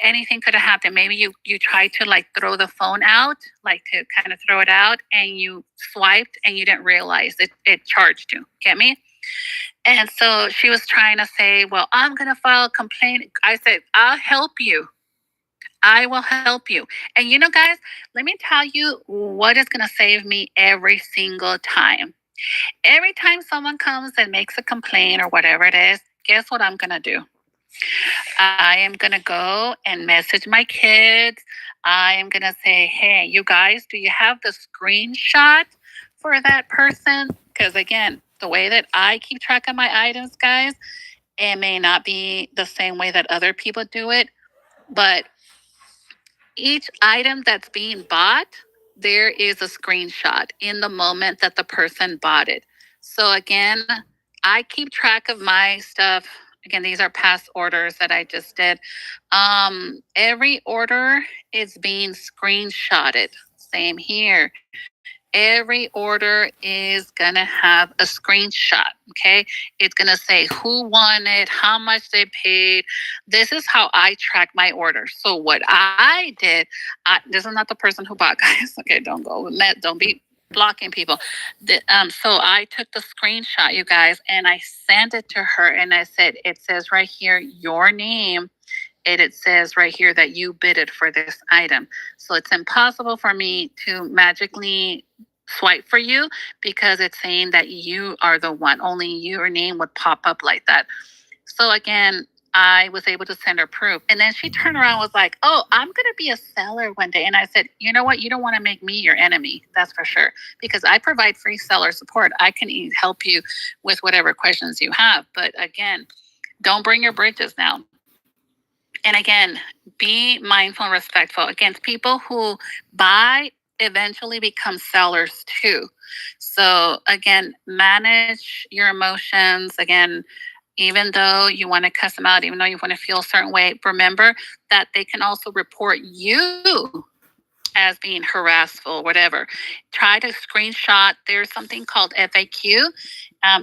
Anything could have happened. Maybe you tried to like throw the phone out, like to kind of throw it out, and you swiped and you didn't realize it charged you. Get me? And so she was trying to say, well, I'm going to file a complaint. I said, I'll help you. I will help you. And you know, guys, let me tell you what is going to save me every single time. Every time someone comes and makes a complaint or whatever it is, guess what I'm going to do? I am going to go and message my kids. I am going to say, hey, you guys, do you have the screenshot for that person? Because again, the way that I keep track of my items, guys, it may not be the same way that other people do it, but each item that's being bought, there is a screenshot in the moment that the person bought it. So again, I keep track of my stuff. Again, these are past orders that I just did. Every order is being screenshotted. same here. Every order is going to have a screenshot, okay? It's going to say who won it, how much they paid. This is how I track my orders. So what I did, this is not the person who bought, guys. Okay, don't go. Don't be blocking people. So I took the screenshot, you guys, and I sent it to her, and I said, it says right here, your name. It says right here that you bid it for this item. So it's impossible for me to magically swipe for you because it's saying that you are the one. Only your name would pop up like that. So again, I was able to send her proof. And then she turned around and was like, oh, I'm going to be a seller one day. And I said, you know what? You don't want to make me your enemy. That's for sure. Because I provide free seller support. I can help you with whatever questions you have. But again, don't bring your bridges now. And again, be mindful and respectful. Again, people who buy eventually become sellers too. So again, manage your emotions. Again, even though you want to cuss them out, even though you want to feel a certain way, remember that they can also report you as being harassful, whatever. Try to screenshot. There's something called FAQ.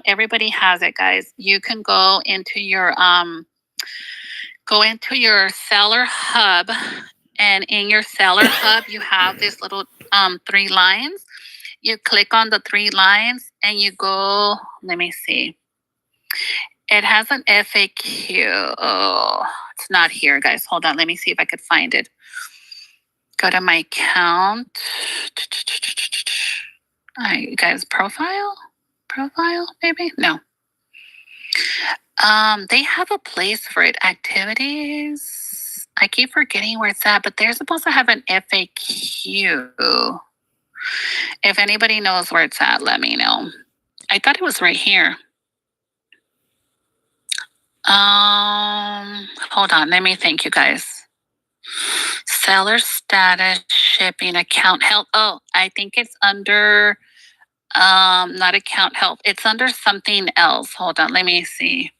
Everybody has it, guys. You can go into your seller hub, and in your seller hub, you have this little 3 lines. You click on the 3 lines and you go, let me see. It has an FAQ. Oh, it's not here, guys. Hold on. Let me see if I could find it. Go to my account. You guys, profile, maybe? No. They have a place for it. Activities. I keep forgetting where it's at, but they're supposed to have an FAQ. If anybody knows where it's at, let me know. I thought it was right here. Hold on. Let me think, you guys. Seller status, shipping, account help. Oh, I think it's under, not account help. It's under something else. Hold on. Let me see.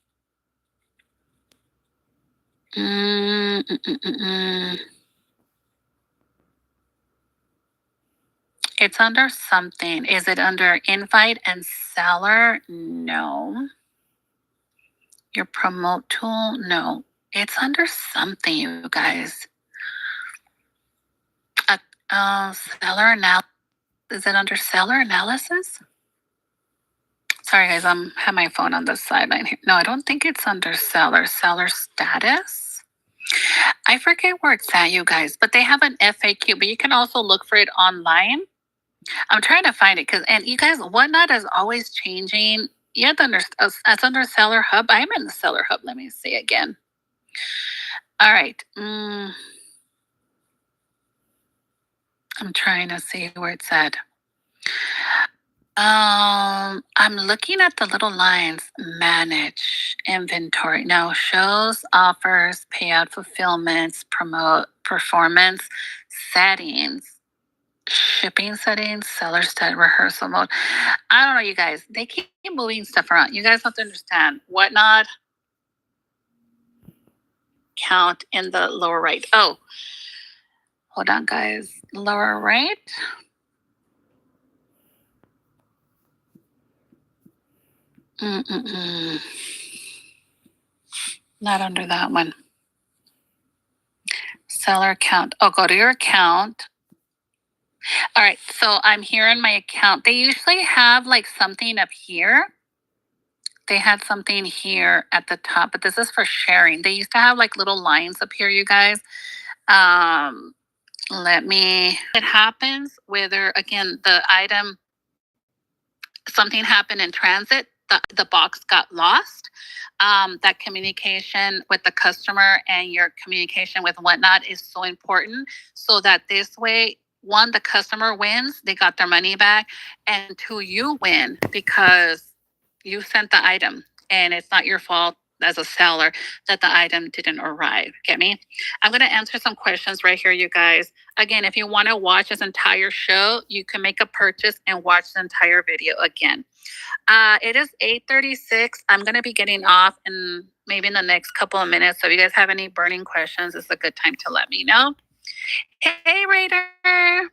It's under something. Is it under invite and seller? No. Your promote tool? No. It's under something, you guys. Seller analysis. Is it under seller analysis? Sorry, guys. I have my phone on the sideline here. No, I don't think it's under seller. Seller status. I forget where it's at, you guys, but they have an FAQ, but you can also look for it online. I'm trying to find it and you guys, Whatnot is always changing. You have to understand, it's under Seller Hub. I'm in the Seller Hub. Let me see again. All right. I'm trying to see where it's at. I'm looking at the little lines. Manage inventory. Now, shows, offers, payout, fulfillments, promote, performance, settings. Shipping settings, seller stat, rehearsal mode. I don't know, you guys. They keep moving stuff around. You guys have to understand. Whatnot. Count in the lower right. Oh, hold on, guys. Lower right. Not under that one. Seller account. Oh, go to your account. All right, so I'm here in my account. They usually have like something up here. They had something here at the top, but this is for sharing. They used to have like little lines up here, you guys. It happens whether, again, the item, something happened in transit, the box got lost. That communication with the customer and your communication with Whatnot is so important so that this way, 1, the customer wins, they got their money back, and 2, you win because you sent the item and it's not your fault as a seller that the item didn't arrive. Get me? I'm going to answer some questions right here, you guys. Again, if you want to watch this entire show, you can make a purchase and watch the entire video again. It is 8:36. I'm going to be getting off in maybe in the next couple of minutes. So if you guys have any burning questions, it's a good time to let me know. Hey, Raider.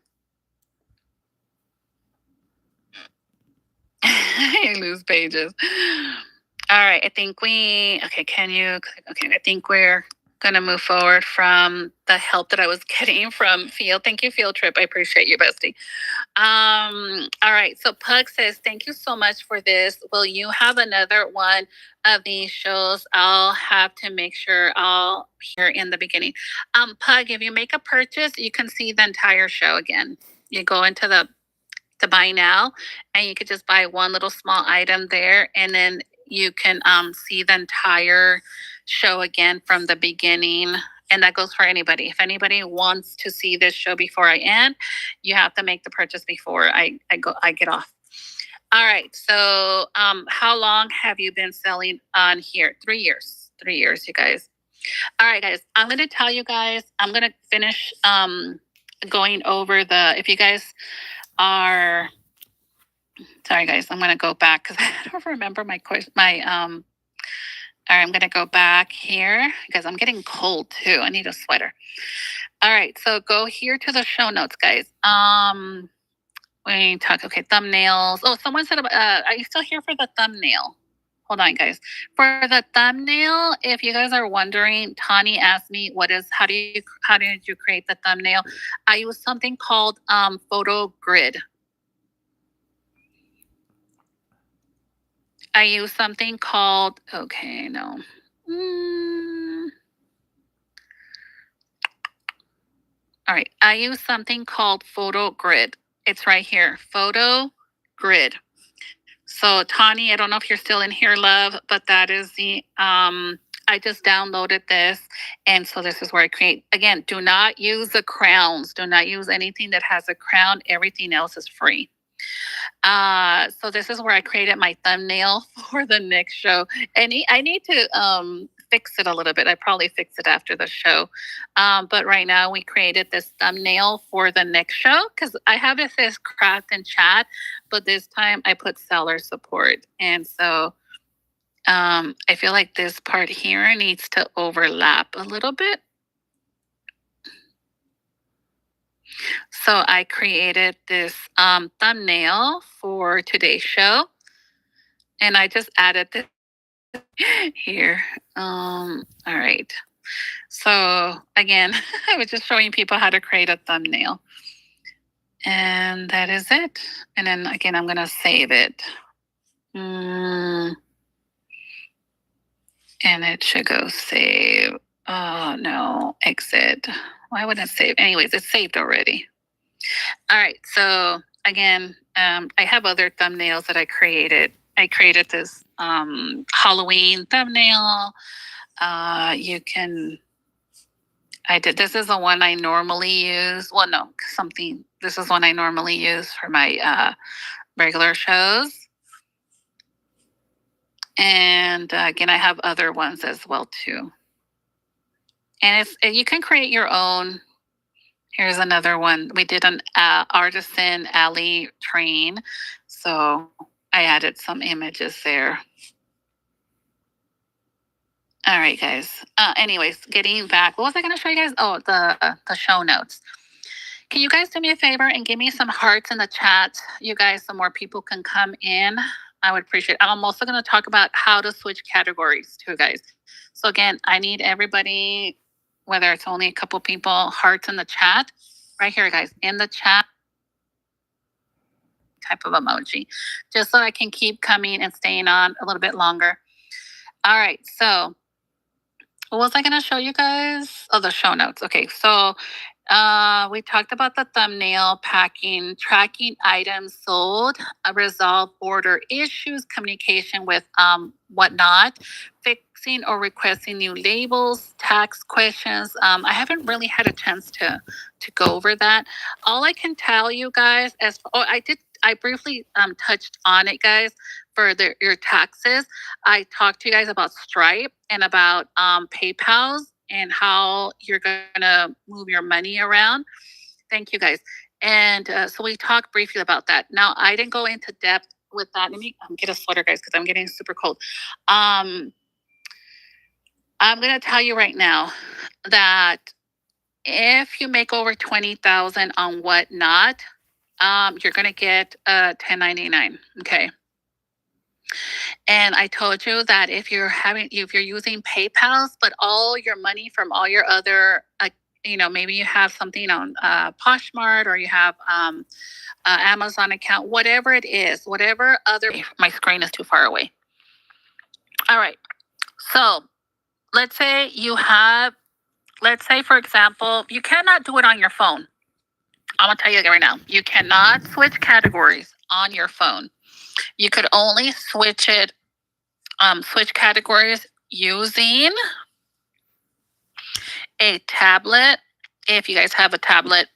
You lose pages. All right. I think okay, can you, okay, I think we're going to move forward from the help that I was getting from Field. Thank you, Field Trip. I appreciate you, bestie. All right. So Pug says, thank you so much for this. Will you have another one of these shows? I'll have to make sure I'll hear in the beginning. Pug, if you make a purchase, you can see the entire show again. You go into the to buy now, and you could just buy one little small item there, and then you can see the entire show again from the beginning. And that goes for anybody. If anybody wants to see this show before I end, you have to make the purchase before I get off. All right. So how long have you been selling on here? 3 years. 3 years, you guys. All right, guys. I'm going to tell you guys, I'm going to finish going over if you guys are, sorry guys, I'm going to go back because I don't remember my question. All right, I'm going to go back here because I'm getting cold too. I need a sweater. All right, so go here to the show notes, guys. We talk, okay, thumbnails. Oh, someone said, are you still here for the thumbnail? Hold on, guys. For the thumbnail, if you guys are wondering, Tani asked me, how did you create the thumbnail? I use something called Photo Grid. I use something called, okay, no. All right, I use something called Photo Grid. It's right here, Photo Grid. So Tani, I don't know if you're still in here, love, but that is I just downloaded this. And so this is where I create. Again, do not use the crowns. Do not use anything that has a crown. Everything else is free. So this is where I created my thumbnail for the next show. And I need to fix it a little bit. I probably fix it after the show. But right now we created this thumbnail for the next show because I have it says craft and chat, but this time I put seller support. And so I feel like this part here needs to overlap a little bit. So I created this thumbnail for today's show. And I just added this here. All right. So again, I was just showing people how to create a thumbnail. And that is it. And then again, I'm going to save it. And it should go save. Oh, no. Exit. Why would it save? Anyways, it's saved already. All right. So again, I have other thumbnails that I created. I created this Halloween thumbnail. This is the one I normally use. Well, no, this is one I normally use for my regular shows. And again, I have other ones as well too. And you can create your own. Here's another one. We did an artisan alley train. So I added some images there. All right, guys. Anyways, getting back. What was I going to show you guys? Oh, the show notes. Can you guys do me a favor and give me some hearts in the chat? You guys, so more people can come in. I would appreciate it. I'm also going to talk about how to switch categories too, guys. So again, I need everybody, whether it's only a couple people, hearts in the chat. Right here, guys, in the chat. Type of emoji. Just so I can keep coming and staying on a little bit longer. All right, so what was I going to show you guys? Oh, the show notes. Okay, so we talked about the thumbnail, packing, tracking items sold, resolve order issues, communication with whatnot, fixing or requesting new labels, tax questions. I haven't really had a chance to go over that. All I can tell you guys, I briefly touched on it, guys, for your taxes. I talked to you guys about Stripe and about PayPal's and how you're going to move your money around. Thank you, guys. And so we talked briefly about that. Now, I didn't go into depth with that. Let me get a sweater, guys, because I'm getting super cold. I'm going to tell you right now that if you make over 20,000 on whatnot, you're going to get 1099. Okay. And I told you that if you're using PayPal's, but all your money from all your other, maybe you have something on Poshmark, or you have Amazon account, whatever it is, whatever other. My screen is too far away. All right. So let's say for example, you cannot do it on your phone. I'm going to tell you right now, you cannot switch categories on your phone. You could only switch categories using a tablet. If you guys have a tablet,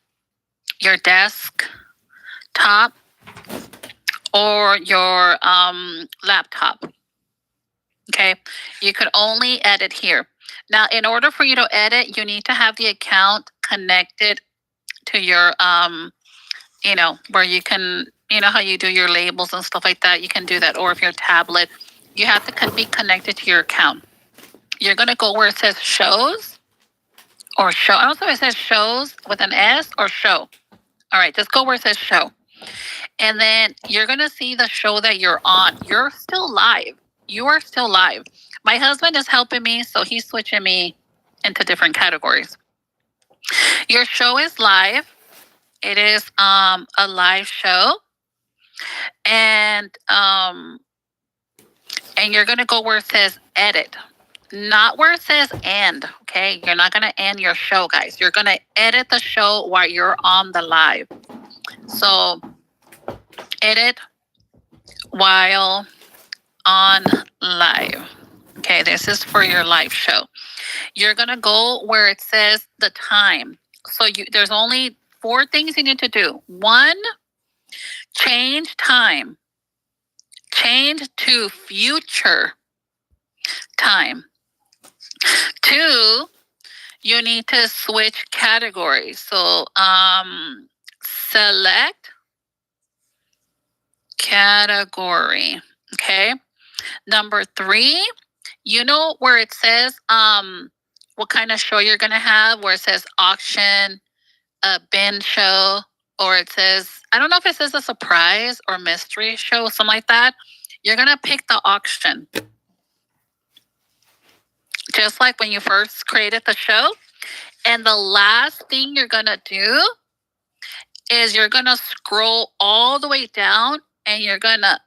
your desktop, or your laptop. Okay, you could only edit here. Now, in order for you to edit, you need to have the account connected to your where you can, how you do your labels and stuff like that. You can do that. Or if your tablet, you have to be connected to your account. You're going to go where it says shows or show. I don't know if it says shows with an S or show. All right, just go where it says show. And then you're going to see the show that you're on. You're still live. You are still live. My husband is helping me, so he's switching me into different categories. Your show is live. It is a live show. And you're going to go where it says edit. Not where it says end, okay? You're not going to end your show, guys. You're going to edit the show while you're on the live. So, edit while on live. Okay, this is for your live show. You're going to go where it says the time. So, there's only 4 things you need to do. 1, change time. Change to future time. 2, you need to switch categories. So select category. Okay. Number 3, you know where it says what kind of show you're going to have, where it says auction, a bin show, or it says, I don't know if it says a surprise or mystery show, something like that. You're going to pick the auction. Just like when you first created the show. And the last thing you're going to do is you're going to scroll all the way down, and you're going to